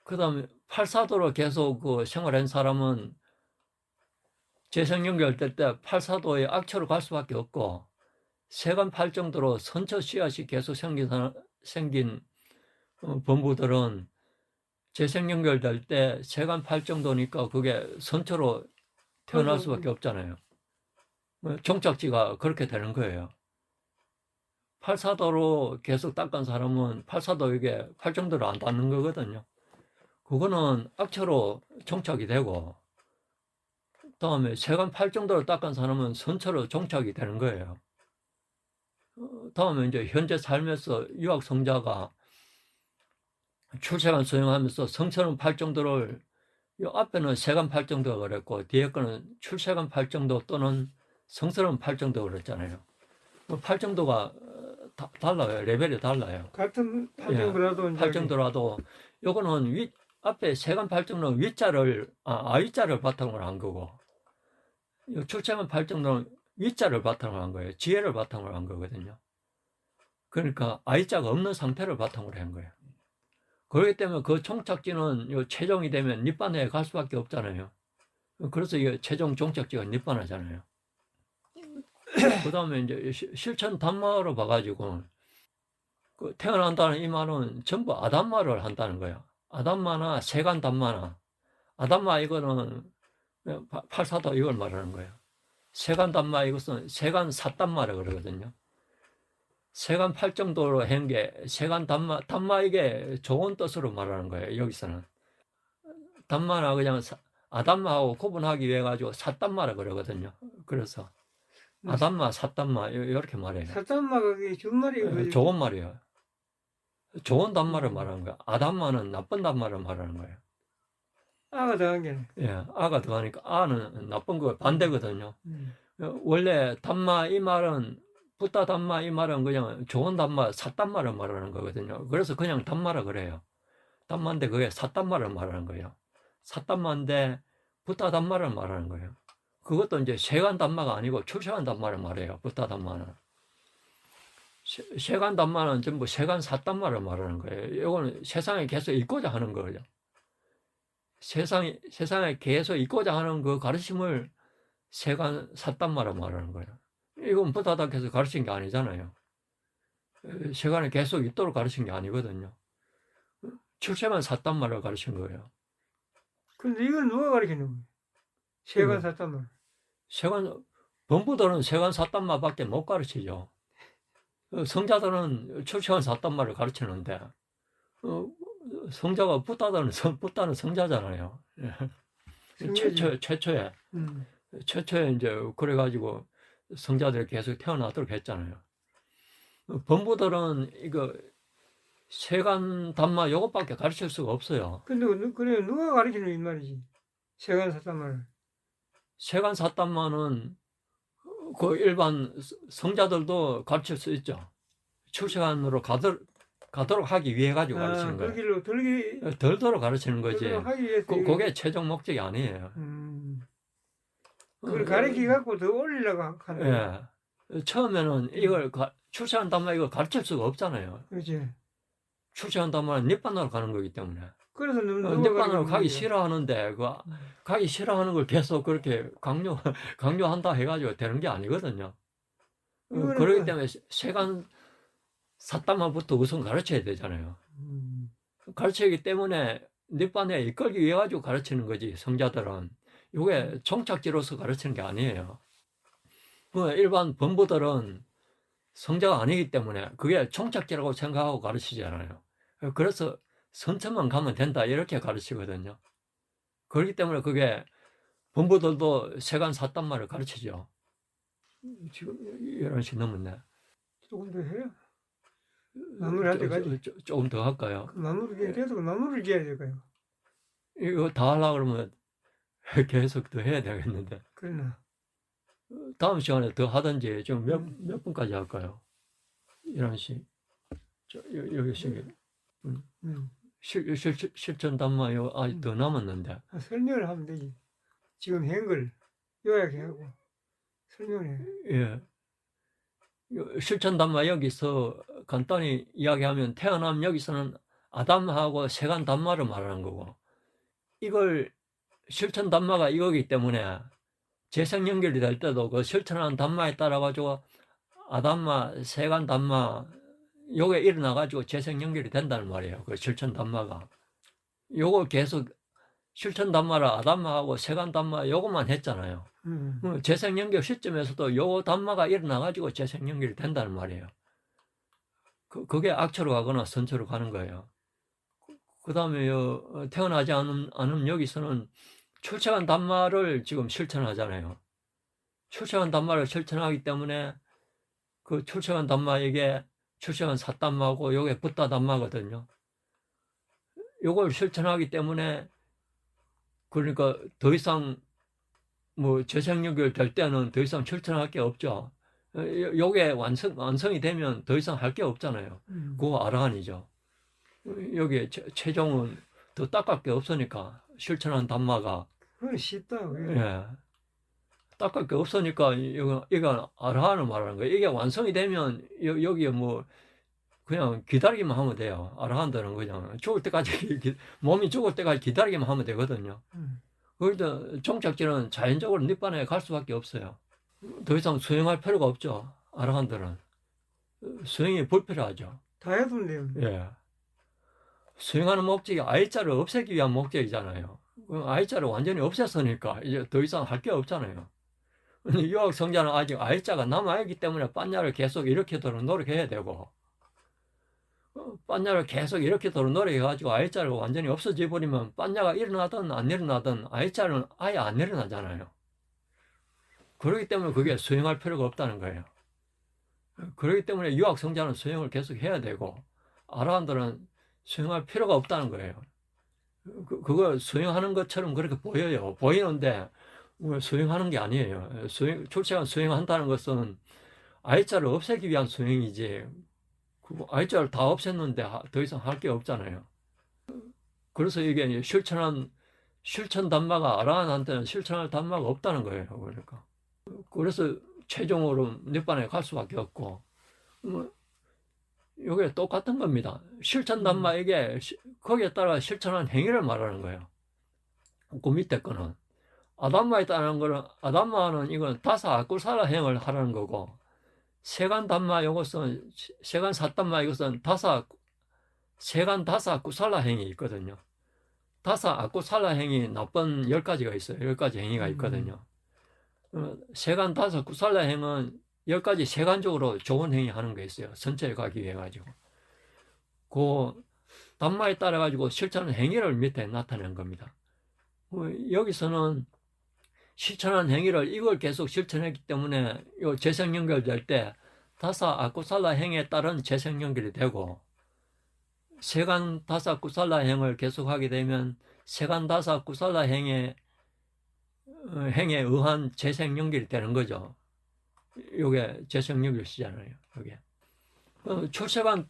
그 다음에 팔사도로 계속 그 생활한 사람은 재생 연결될 때 팔사도의 악처로 갈 수밖에 없고 세간 팔정도로 선처 씨앗이 계속 생긴 범부들은 재생 연결될 때 세간 팔정도니까 그게 선처로 태어날 수밖에 없잖아요. 종착지가 그렇게 되는 거예요. 팔사도로 계속 닦은 사람은 팔사도 이게 팔정도로 안 닦는 거거든요. 그거는 악처로 종착이 되고 다음에 세간 팔정도로 닦은 사람은 선처로 종착이 되는 거예요. 다음에 이제 현재 삶에서 유학 성자가 출세간 수행하면서 성처는 팔정도를 이 앞에는 세간 팔정도가 그랬고 뒤에 거는 출세간 팔정도 또는 성스러운 팔정도가 그랬잖아요. 팔정도가 달라요. 레벨이 달라요. 같은 팔정도라도 예, 팔정도라도 요거는 앞에 세간 팔정도는 아위자를 바탕으로 한 거고 출세간 팔정도는 위자를 바탕으로 한 거예요. 지혜를 바탕으로 한 거거든요. 그러니까 아이자가 없는 상태를 바탕으로 한 거예요. 그렇기 때문에 그 종착지는 요 최종이 되면 닛반에 갈 수밖에 없잖아요. 그래서 이게 최종 종착지가 닛반하잖아요. 그 다음에 이제 실천 단마로 봐가지고 그 태어난다는 이 말은 전부 아담마를 한다는 거예요. 아담마나 세간 단마나 아담마 이거는 팔사도 이걸 말하는 거예요. 세간 단마 이것은 세간 사단마라 그러거든요. 세간 팔 정도로 한 게 세간 담마 이게 좋은 뜻으로 말하는 거예요. 여기서는 담마나 그냥 아담마하고 구분하기 위해 가지고 사담마라 그러거든요. 그래서 아담마, 사담마 이렇게 말해요. 사단마가 그게 준말이 좋은 말이에요. 좋은 단말을 말하는 거야. 아담마는 나쁜 단말을 말하는 거예요. 아가 더한 게. 예, 아가 들어가니까 아는 나쁜 거 반대거든요. 음. 원래 단마 이 말은 붓다 단마 이 말은 그냥 좋은 단마, 사단마를 말하는 거거든요. 그래서 그냥 단마라 그래요. 단마인데 그게 사단마를 말하는 거예요. 사단마인데 붓다 단마를 말하는 거예요. 그것도 이제 세간 단마가 아니고 출세간 단마를 말해요. 붓다 단마는. 세간 단마는 전부 세간 사단마를 말하는 거예요. 이거는 세상에 계속 있고자 하는 거예요. 세상에 계속 있고자 하는 그 가르침을 세간 사단마라 말하는 거예요. 이건 부다닥해서 가르친 게 아니잖아요. 세간에 계속 있도록 가르친 게 아니거든요. 출세만 사단마를 가르친 거예요. 근데 이건 누가 가르치는 거예요? 세간 사단마. 세간, 범부들은 세간 사단마밖에 못 가르치죠. 성자들은 출세한 사단마를 가르치는데, 성자가 붓다는 성자잖아요. 최초에 이제 그래가지고 성자들이 계속 태어나도록 했잖아요. 범부들은 이거 세간 단마 요것밖에 가르칠 수가 없어요. 근데 그래 누가 가르치는 이 말이지? 세간 사단마를. 세간 사단마는 그 일반 성자들도 가르칠 수 있죠. 출세간으로 가도록 하기 위해 가지고 가르치는 그 거예요. 길로 덜도록 가르치는 거지. 들도록 하기 위해서. 그게 최종 목적이 아니에요. 그걸 가르치 갖고 더 올리려고 하는 거예요. 예. 처음에는 이걸 출세한 단마 이걸 가르칠 수가 없잖아요. 그렇지. 출세한 단마는 니槃으로 가는 거기 때문에. 그래서 누가 니槃으로 가르치는 가기 거예요? 싫어하는데 가기 싫어하는 걸 계속 그렇게 강요한다 해가지고 되는 게 아니거든요. 이거는 그렇기 그- 때문에 세간 사단마부터 우선 가르쳐야 되잖아요. 가르치기 때문에 니槃에 이끌기 위해 가지고 가르치는 거지. 성자들은 이게 종착지로서 가르치는 게 아니에요. 일반 범부들은 성자가 아니기 때문에 그게 종착지라고 생각하고 가르치잖아요. 그래서 선천만 가면 된다 이렇게 가르치거든요. 그렇기 때문에 그게 범부들도 세간 사단마를 가르치죠. 지금 11시 넘었네. 조금 더 해요. 마무리할 때까지. 조금 더 할까요? 마무리 계속 마무리를 지어야 될까요? 이거 다 하려고 그러면 계속 더 해야 되겠는데. 그러나 다음 시간에 더 하든지 좀 몇 분까지 할까요? 11시. 여기서 실천 단마 아직 더 남았는데. 설명을 하면 되지. 지금 한 걸 요약해하고 설명해. 예. 실천 단마 여기서 간단히 이야기하면 태어나면 여기서는 아담하고 세간 단마를 말하는 거고 이걸 실천 단마가 이거기 때문에 재생 연결이 될 때도 그 실천하는 단마에 따라 가지고 아담마, 세간 단마 요게 일어나 가지고 재생 연결이 된다는 말이에요. 그 실천 단마가 요거 계속 실천 단마를 아담마하고 세간 단마 요것만 했잖아요. 재생 연결 시점에서도 요 단마가 일어나 가지고 재생 연결이 된다는 말이에요. 그게 악처로 가거나 선처로 가는 거예요. 그 다음에 태어나지 않은 여기서는 출세한 단마를 지금 실천하잖아요. 출세한 단마를 실천하기 때문에 그 출세한 단마에게 출세한 사단마고 요게 붓다 단마거든요. 요걸 실천하기 때문에 그러니까 더 이상 뭐 재생 연결 될 때는 더 이상 실천할 게 없죠. 요게 완성이 되면 더 이상 할 게 없잖아요. 그거 아라한이죠. 여기 최종은 더 닦을 게 없으니까 실천한 단마가. 그건 쉽다. 예. 닦을 게 없으니까 이거 아라한을 말하는 거예요. 이게 완성이 되면 여기에 뭐 그냥 기다리기만 하면 돼요. 아라한들은 그냥 죽을 때까지 몸이 죽을 때까지 기다리기만 하면 되거든요. 그래서 종착지는 자연적으로 니槃에 갈 수밖에 없어요. 더 이상 수행할 필요가 없죠. 아라한들은 수행이 불필요하죠. 다 해두면 돼요. 예. 수행하는 목적이 아이자를 없애기 위한 목적이잖아요. 아이자를 완전히 없앴으니까 이제 더 이상 할 게 없잖아요. 근데 유학 성자는 아직 아이자가 남아있기 때문에 빤냐를 계속 일으키도록 노력해야 되고, 빤냐를 계속 일으키도록 노력해가지고 아이자를 완전히 없어져 버리면 빤냐가 일어나든 안 일어나든 아이자는 아예 안 일어나잖아요. 그렇기 때문에 그게 수행할 필요가 없다는 거예요. 그렇기 때문에 유학 성자는 수행을 계속 해야 되고, 아라한들은 수행할 필요가 없다는 거예요. 그걸 수행하는 것처럼 그렇게 보여요. 보이는데, 수행하는 게 아니에요. 출세한 수행한다는 것은 아이자를 없애기 위한 수행이지, 아이자를 다 없앴는데 더 이상 할 게 없잖아요. 그래서 이게 실천 단마가 아라한한테는 실천할 단마가 없다는 거예요. 그러니까. 그래서 최종으로 涅槃에 갈 수밖에 없고, 이게 똑같은 겁니다. 실천 단마에게 거기에 따라 실천한 행위를 말하는 거예요. 그 밑에 거는 아담마에 따르는 거는 아담마는 이건 다사 아쿠살라 행을 하라는 거고, 세간 단마 이것은 세간 사단마 이것은 세간 다사 아쿠살라 행이 있거든요. 다사 아쿠살라 행이 나쁜 10가지가 있어요. 10가지 행위가 있거든요. 세간 다사 아쿠살라 행은 10가지 세간적으로 좋은 행위 하는 게 있어요. 선체에 가기 위해 가지고. 그 단마에 따라 가지고 실천하는 행위를 밑에 나타낸 겁니다. 여기서는 실천한 행위를 이걸 계속 실천했기 때문에 요 재생 연결될 때 다사 아쿠살라 행에 따른 재생 연결이 되고, 세간 다사 쿠살라 행을 계속하게 되면 세간 다사 쿠살라 행에 의한 재생 연결이 되는 거죠. 요게 재생 연결시잖아요. 요게 출세간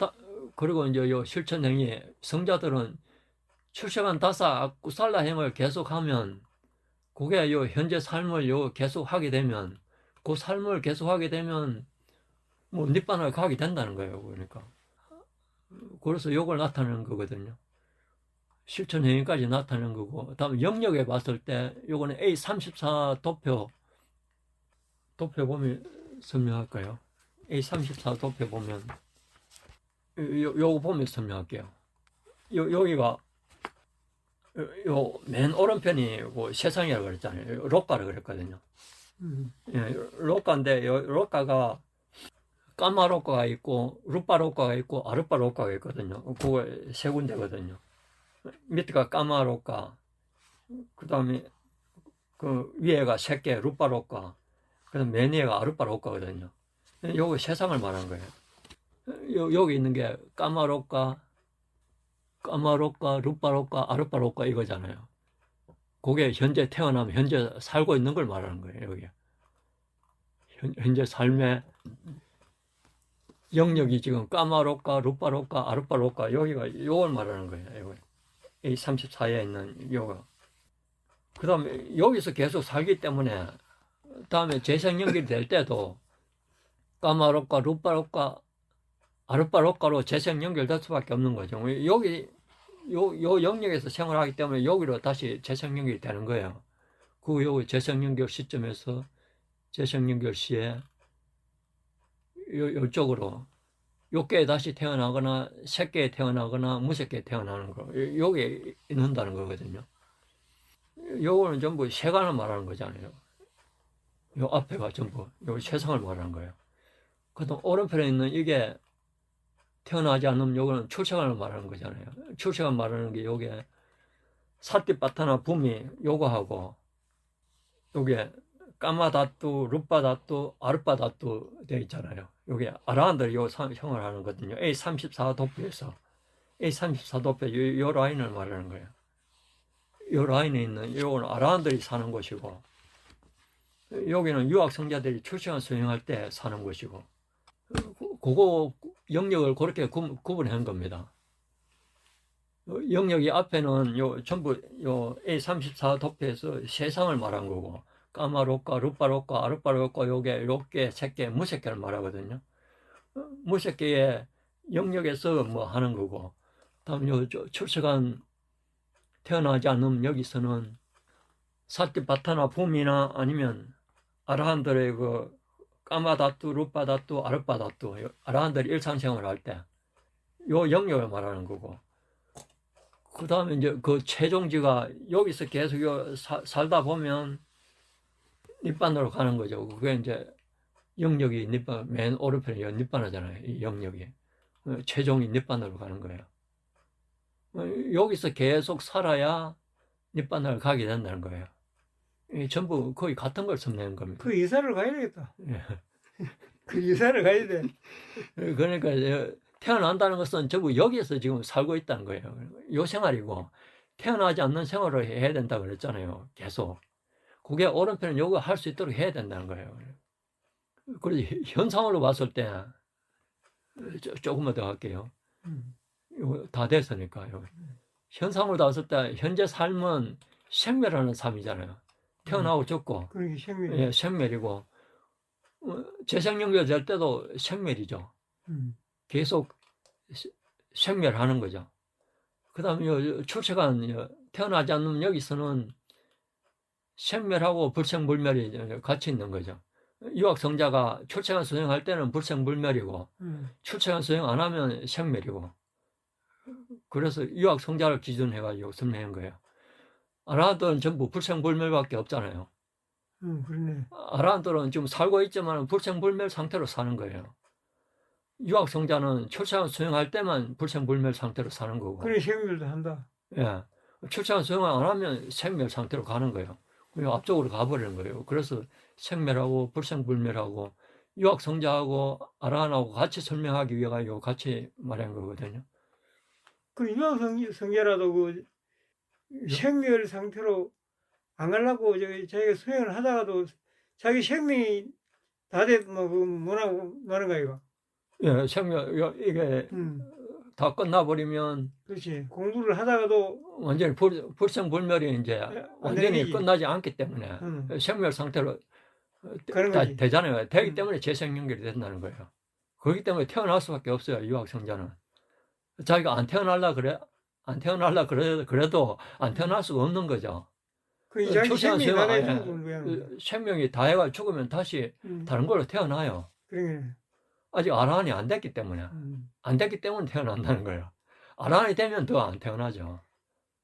그리고 이제 요 실천 행위 성자들은 출세간 다사 쿠살라 행을 계속하면 그게 요 현재 삶을 요 계속하게 되면 그 삶을 계속하게 되면 뭐 涅槃을 가게 된다는 거예요. 그러니까. 그래서 요걸 나타내는 거거든요. 실천 행위까지 나타내는 거고, 다음 영역에 봤을 때 요거는 A34 도표 보면 설명할까요? A34 도표 보면 요거 보면 설명할게요. 여기가 요 맨 오른편이 세상이라고 그랬잖아요. 록가를 그랬거든요. 예, 록가인데 록가가 까마 록가가 있고 루파 록가가 있고 아르파 록가가 있거든요. 그거 세 군데거든요. 밑에가 까마 록가, 그 다음에 그 위에가 새끼 루파 록가, 그 다음 맨 위에가 아르파 록가거든요. 요거 세상을 말하는 거예요. 여기 있는 게 까마 록가, 루파 록가, 아르파 록가 이거잖아요. 그게 현재 태어나면 현재 살고 있는 걸 말하는 거예요. 여기 현재 삶의 영역이 지금 까마로까, 루파로까, 아르파로까 여기가 요걸 말하는 거예요. 이 34에 있는 요거. 그 다음에 여기서 계속 살기 때문에 다음에 재생 연결이 될 때도 까마로까, 루파로까, 아르파로까로 재생 연결될 수밖에 없는 거죠. 여기 요 영역에서 생활하기 때문에 여기로 다시 재생 연결이 되는 거예요. 그 요 재생 연결 시점에서 재생 연결 시에 요쪽으로 요께 다시 태어나거나 새끼에 태어나거나 무새끼에 태어나는 거 여기에 있는다는 거거든요. 요거는 전부 세간을 말하는 거잖아요. 요 앞에가 전부 요 세상을 말하는 거예요. 그다음 오른편에 있는 이게 태어나지 않으면 요거는 출생을 말하는 거잖아요. 출생을 말하는 게 요게 사띠바타나 붐이 요거하고 요게 까마다뚜, 루빠다뚜, 아르빠다뚜 되어 있잖아요. 요게 아라한들이 요 형을 하는 거거든요. A34 도표에서 A34 도표 요 라인을 말하는 거예요. 요 라인에 있는 요거는 아라한들이 사는 곳이고 여기는 유학성자들이 출생을 수행할 때 사는 곳이고 그거 영역을 그렇게 구분한 겁니다. 영역이 앞에는 요 전부 요 A34 도표에서 세상을 말한 거고 까마로까, 루파로까, 아르파로까 요게 새끼, 무새끼를 말하거든요. 무새끼의 영역에서 뭐 하는 거고 다음 요 출세간 태어나지 않으면 여기서는 사띠바타나 붐이나 아니면 아라한들의 그 까마다뚜, 루파다뚜, 아르파다뚜 아라한들이 일상생활을 할 때 요 영역을 말하는 거고 그 다음에 이제 그 최종지가 여기서 계속 살다 보면 밑반으로 가는 거죠. 그게 이제 영역이 밑반, 맨 오른편이 밑반하잖아요. 이 영역이. 최종이 밑반으로 가는 거예요. 여기서 계속 살아야 밑반을 가게 된다는 거예요. 전부 거의 같은 걸 섭내는 겁니다. 그 이사를 가야 되겠다. 예. 그 이사를 가야 돼. 그러니까 태어난다는 것은 전부 여기에서 지금 살고 있다는 거예요. 요 생활이고 태어나지 않는 생활을 해야 된다고 그랬잖아요. 계속. 그게 오른편은 요거 할 수 있도록 해야 된다는 거예요. 그래서 현상으로 봤을 때 조금만 더 할게요. 이거 다 됐으니까요. 현상으로 봤을 때 현재 삶은 생멸하는 삶이잖아요. 태어나고 죽고 그러니까 생명. 예, 생멸이고 재생연결 될 때도 생멸이죠. 계속 생멸하는 거죠. 그 다음에 출생한 태어나지 않는 여기서는 생멸하고 불생불멸이 같이 있는 거죠. 유학성자가 출생한 수행할 때는 불생불멸이고 출생한 수행 안 하면 생멸이고 그래서 유학성자를 기준으로 해가지고 설명한 거예요. 아라한들은 전부 불생불멸밖에 없잖아요. 그러네. 아라한들은 지금 살고 있지만 불생불멸 상태로 사는 거예요. 유학성자는 출생한 수행할 때만 불생불멸 상태로 사는 거고. 그래 생멸도 한다. 예. 출생한 수행을 안 하면 생멸 상태로 가는 거예요. 그리고 앞쪽으로 가버리는 거예요. 그래서 생멸하고 불생불멸하고 유학성자하고 아라한하고 같이 설명하기 위해서 같이 말한 거거든요. 그 유학성자라도 그 생멸 상태로 안 가려고 자기가 수행을 하다가도 자기 생명이 다 돼도 뭐라고 말하는 거야 이거. 예, 생멸 이게 다 끝나버리면 그렇지. 공부를 하다가도 완전히 불생불멸이 이제 완전히 되지. 끝나지 않기 때문에 생멸 상태로 그런 다 거지. 되잖아요. 되기 때문에 재생 연결이 된다는 거예요. 그렇기 때문에 태어날 수밖에 없어요. 유학생자는. 자기가 안 태어날라 그래도 안 태어날 수가 없는 거죠. 그 자기 출생한 생명이 다 수행 돼서 공부하는 거야. 생명이 다 해가 죽으면 다시 다른 걸로 태어나요. 그래. 아직 아라한이 안 됐기 때문에. 안 됐기 때문에 태어난다는 거예요. 아라한이 되면 더 안 태어나죠.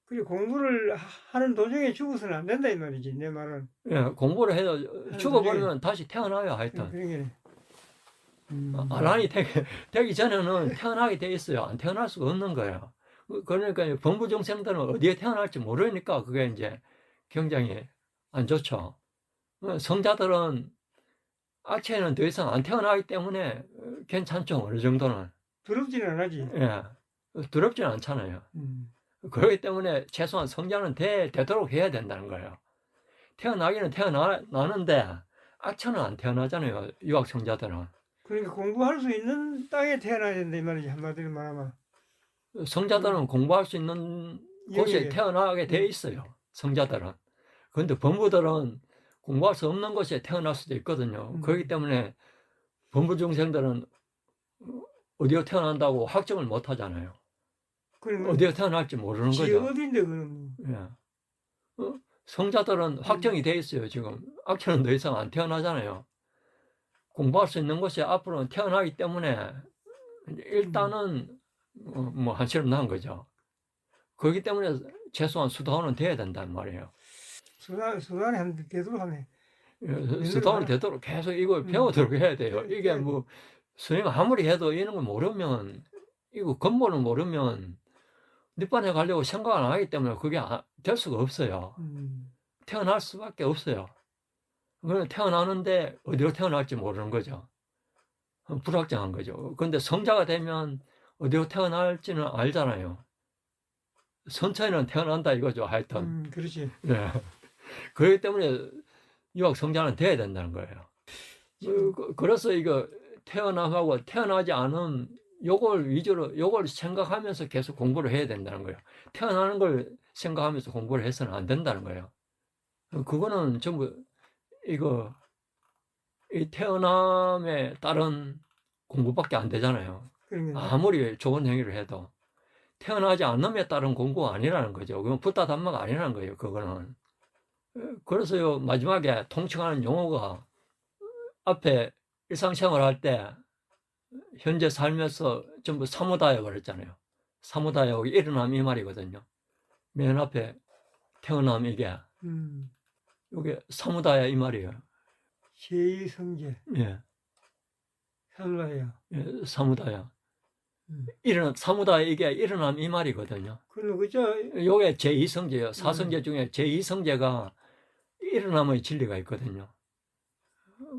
그리고 공부를 하는 도중에 죽어서는 안 된다 이 말이지 내 말은. 예, 공부를 해서 죽어버리면 다시 태어나요. 하여튼. 그러게. 아라한이 되기 전에는 태어나게 돼 있어요. 안 태어날 수가 없는 거예요. 그러니까 범부정생들은 어디에 태어날지 모르니까 그게 이제 굉장히 안 좋죠. 성자들은 악체에는 더 이상 안 태어나기 때문에 괜찮죠. 어느 정도는. 두렵지는 않아지. 예, 두렵지는 않잖아요. 그렇기 때문에 최소한 성자는 되도록 해야 된다는 거예요. 태어나기는 태어나는데 악체는 안 태어나잖아요. 유학성자들은. 그러니까 공부할 수 있는 땅에 태어나야 된다 이 말이지 한마디로 말하면. 성자들은 공부할 수 있는 곳에 태어나게 돼 있어요. 성자들은. 그런데 범부들은 공부할 수 없는 곳에 태어날 수도 있거든요. 그렇기 때문에 범부 중생들은 어디에 태어난다고 확정을 못 하잖아요. 어디에 태어날지 모르는 거죠. 어딘데 그럼. 예. 성자들은 확정이 돼 있어요. 지금 악체는 더 이상 안 태어나잖아요. 공부할 수 있는 곳에 앞으로는 태어나기 때문에 일단은 뭐 한시름 난 거죠. 그렇기 때문에 최소한 수도원은 돼야 된단 말이에요. 수단에 한 되도록 하네. 수도원이 되도록 계속 이걸 배우도록 해야 돼요. 이게 뭐 스님 아무리 해도 이런 걸 모르면 이거 근본을 모르면 밑반에 가려고 생각을 안 하기 때문에 그게 될 수가 없어요. 태어날 수밖에 없어요. 그러면 태어나는데 어디로 태어날지 모르는 거죠. 불확정한 거죠. 그런데 성자가 되면 어디로 태어날지는 알잖아요. 선처에는 태어난다 이거죠. 하여튼. 그렇지. 네. 그렇기 때문에 유학 성자는 돼야 된다는 거예요. 그래서 이거 태어남하고 태어나지 않은 요걸 위주로 요걸 생각하면서 계속 공부를 해야 된다는 거예요. 태어나는 걸 생각하면서 공부를 해서는 안 된다는 거예요. 그거는 전부 이거 이 태어남에 따른 공부밖에 안 되잖아요. 아무리 좋은 행위를 해도 태어나지 않음에 따른 공부가 아니라는 거죠. 그건 붓다 담마가 아니라는 거예요. 그거는. 그래서요 마지막에 통칭하는 용어가 앞에 일상생활 할 때 현재 살면서 전부 사무다여 그랬잖아요. 사무다여 일어남 이 말이거든요. 맨 앞에 태어남 이게 이게 사무다여 이 말이에요. 제2성제, 예, 사무다야. 예, 사무다야. 음. 사무다야 이게 일어남 이 말이거든요. 그럼 그죠? 요게 제2성제예요. 사성제 중에 제2성제가 일어남의 진리가 있거든요.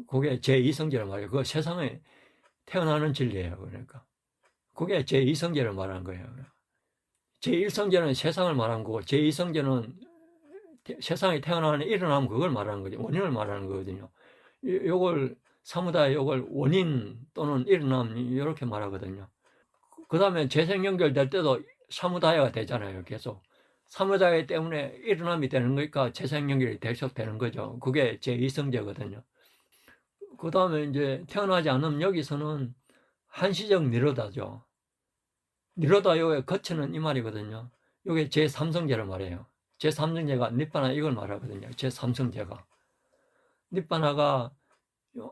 그게 제2성제란 말이에요. 그 세상에 태어나는 진리예요. 그러니까. 그게 제2성제를 말하는 거예요. 제1성제는 세상을 말하는 거고, 제2성제는 세상에 태어나는 일어남 그걸 말하는 거죠. 원인을 말하는 거거든요. 요걸, 사무다야 요걸 원인 또는 일어남, 이렇게 말하거든요. 그 다음에 재생 연결될 때도 사무다야가 되잖아요. 계속. 사무다야 때문에 일어남이 되는 거니까 재생 연결이 계속 되는 거죠. 그게 제2성제거든요. 그 다음에 이제 태어나지 않으면 여기서는 한시적 니로다죠. 니로다 요게 거치는 이 말이거든요. 요게 제3성제를 말해요. 제3성제가 니빠나 이걸 말하거든요. 제3성제가. 니빠나가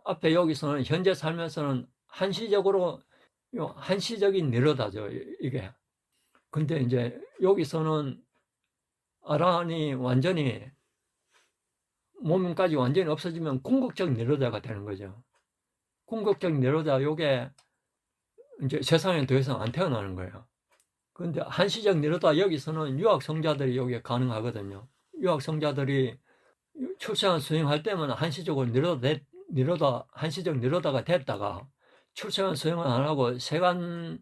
앞에 여기서는 현재 살면서는 한시적으로 한시적인 니로다죠. 이게. 근데 이제 여기서는 아라한이 완전히 몸까지 완전히 없어지면 궁극적 니로다가 되는 거죠. 궁극적 니로다 요게 이제 세상에 더 이상 안 태어나는 거예요. 그런데 한시적 니로다 여기서는 유학성자들이 여기에 가능하거든요. 유학성자들이 출생을 수행할 때면 한시적으로 한시적 니로다가 됐다가 출생을 수행을 안 하고 세간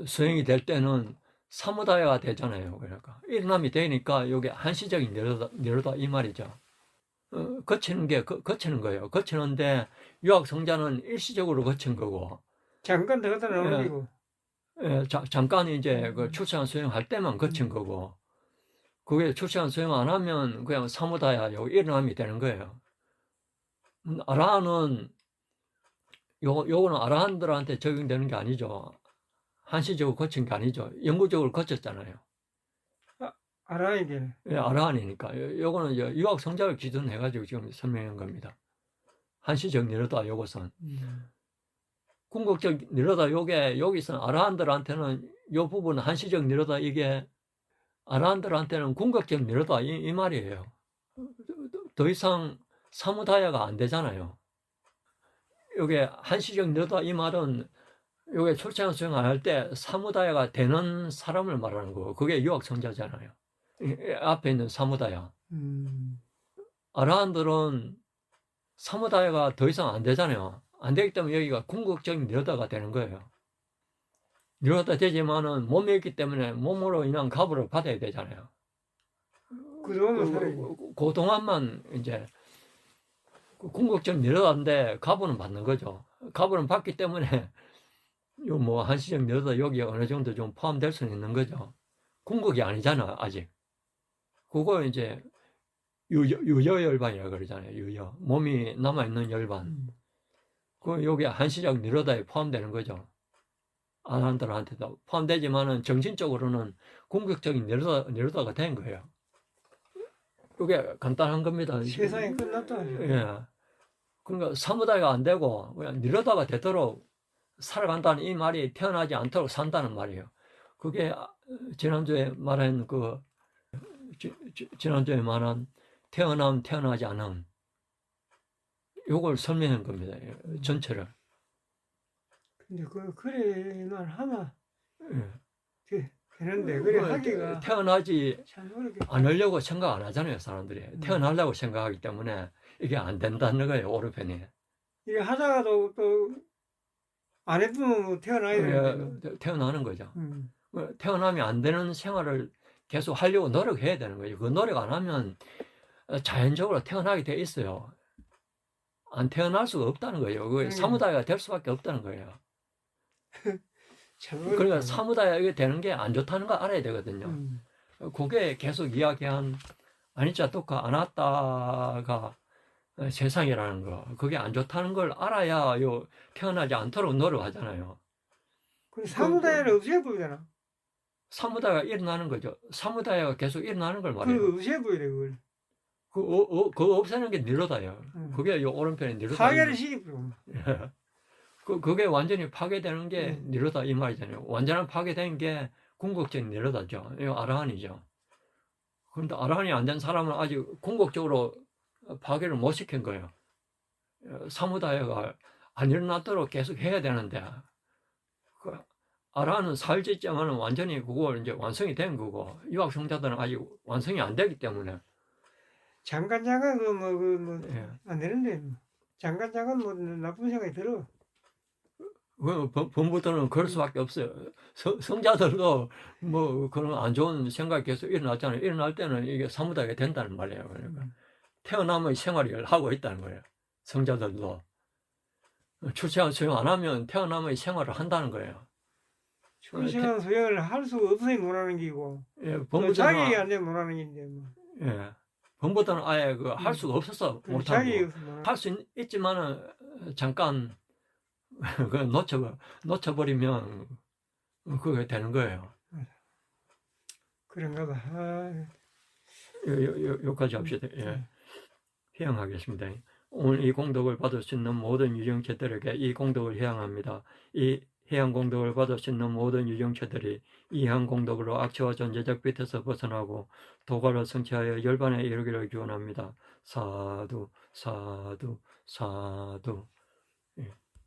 수행이 될 때는 사무다야가 되잖아요. 그러니까 일어남이 되니까 이게 한시적인 니로다 이 말이죠. 거치는 거예요. 거치는데 유학성자는 일시적으로 거친 거고. 잠깐 더 갖다 예. 놓으리고. 예, 잠깐 이제 그 출생 수행할 때만 거친 거고, 그게 출생 수행 안 하면 그냥 사무다야 일어남이 되는 거예요. 아라한은 요거는 아라한들한테 적용되는 게 아니죠. 한시적으로 거친 게 아니죠. 영구적으로 거쳤잖아요. 아라에게. 예, 아라한이니까. 요거는 이제 유학 성작을 기준해가지고 지금 설명한 겁니다. 한시적 니로다 요것은. 궁극적 니로다 요게 여기서는 아라한들한테는 요 부분 한시적 니로다 이게 아라한들한테는 궁극적 니로다 이 말이에요. 더 이상 사무다야가 안 되잖아요. 요게 한시적 니로다 이 말은 요게 출생 수행 안 할 때 사무다야가 되는 사람을 말하는 거고, 그게 유학성자잖아요. 앞에 있는 사무다야. 아라한들은 사무다야가 더 이상 안 되잖아요. 안 되기 때문에 여기가 궁극적인 니로다가 되는 거예요. 니로다 되지만은 몸에 있기 때문에 몸으로 인한 값을 받아야 되잖아요. 그동안만 살아야지. 그동안만 이제 궁극적 니로다인데 값은 받는 거죠. 값은 받기 때문에 요 뭐 한시적 니로다 여기 어느 정도 좀 포함될 수는 있는 거죠. 궁극이 아니잖아 아직. 그거 이제 유여열반이라고 그러잖아요. 유여. 몸이 남아있는 열반. 그 여기 한시적 니로다에 포함되는 거죠. 아라한들한테도 포함되지만은 정신적으로는 궁극적인 니로다가 된 거예요. 이게 간단한 겁니다. 세상이 끝났다. 예. 그러니까 사무다이가 안 되고 그냥 니로다가 되도록 살아간다는 이 말이 태어나지 않도록 산다는 말이에요. 그게 지난주에 말한 지난주에 말한 태어나지 않음. 요걸 설명한 겁니다. 전체를. 근데 그래만 하나 예. 되는데 그래 하기가 태어나지 참 어렵게. 않으려고 생각 안 하잖아요, 사람들이. 태어나려고 생각하기 때문에 이게 안 된다는 거예요, 오른편이. 이게 하다가도 또 안 해보면 뭐 태어나야 되는데. 태어나는 거죠. 태어나면 안 되는 생활을 계속 하려고 노력해야 되는 거죠. 그 노력 안 하면 자연적으로 태어나게 돼 있어요. 안 태어날 수가 없다는 거예요. 그 사무다이가 될 수밖에 없다는 거예요. 그러니까 사무다이가 되는 게 안 좋다는 걸 알아야 되거든요. 그게 계속 이야기한 아니짜 또까 아나따가 세상이라는 거, 그게 안 좋다는 걸 알아야 태어나지 않도록 노력하잖아요. 사무다이를 없애버리잖아. 사무다이가 일어나는 거죠. 사무다이가 계속 일어나는 걸 말해요. 그걸 없애버려 그걸. 그거 없애는 게 니로다예요. 그게 요 오른편에 니로다. 파괴를 시키고. 그게 완전히 파괴되는 게 니로다 이 말이잖아요. 완전한 파괴된 게 궁극적 니로다죠. 이거 아라한이죠. 그런데 아라한이 안 된 사람은 아직 궁극적으로 파괴를 못 시킨 거예요. 사무다이가 안 일어나도록 계속 해야 되는데 그 아라는 살지점은 완전히 그걸 이제 완성이 된 거고 유학생자들은 아직 완성이 안 되기 때문에 장관 예. 안 되는데 장관 뭐 나쁜 생각이 들어. 본부들은 그럴 수밖에 없어요. 성자들도 뭐 그런 안 좋은 생각이 계속 일어났잖아요. 일어날 때는 이게 사무다이가 된다는 말이에요. 그러니까 태어나면 생활을 하고 있다는 거예요. 성자들도 출생을 수용 안 하면 태어나면 생활을 한다는 거예요. 출생한 수행을 할 수가 없어야 못하는 기고 예, 또 자격이 본부들은 안 되면 못하는 긴데 뭐. 예, 본부들은 아예 그 할 수가 없어서 못 자격이 하고 없어 못하는. 할 수 있지만은 잠깐 그 놓쳐버리면 그게 되는 거예요. 그런가 봐. 아, 여기까지 합시다. 예. 회양하겠습니다. 오늘 이 공덕을 받을 수 있는 모든 유정체들에게 이 공덕을 회양합니다. 이 회양 공덕을 받을 수 있는 모든 유정체들이 이한 공덕으로 악취와 존재적 빛에서 벗어나고 도가를 성취하여 열반에 이르기를 기원합니다. 사두 사두 사두.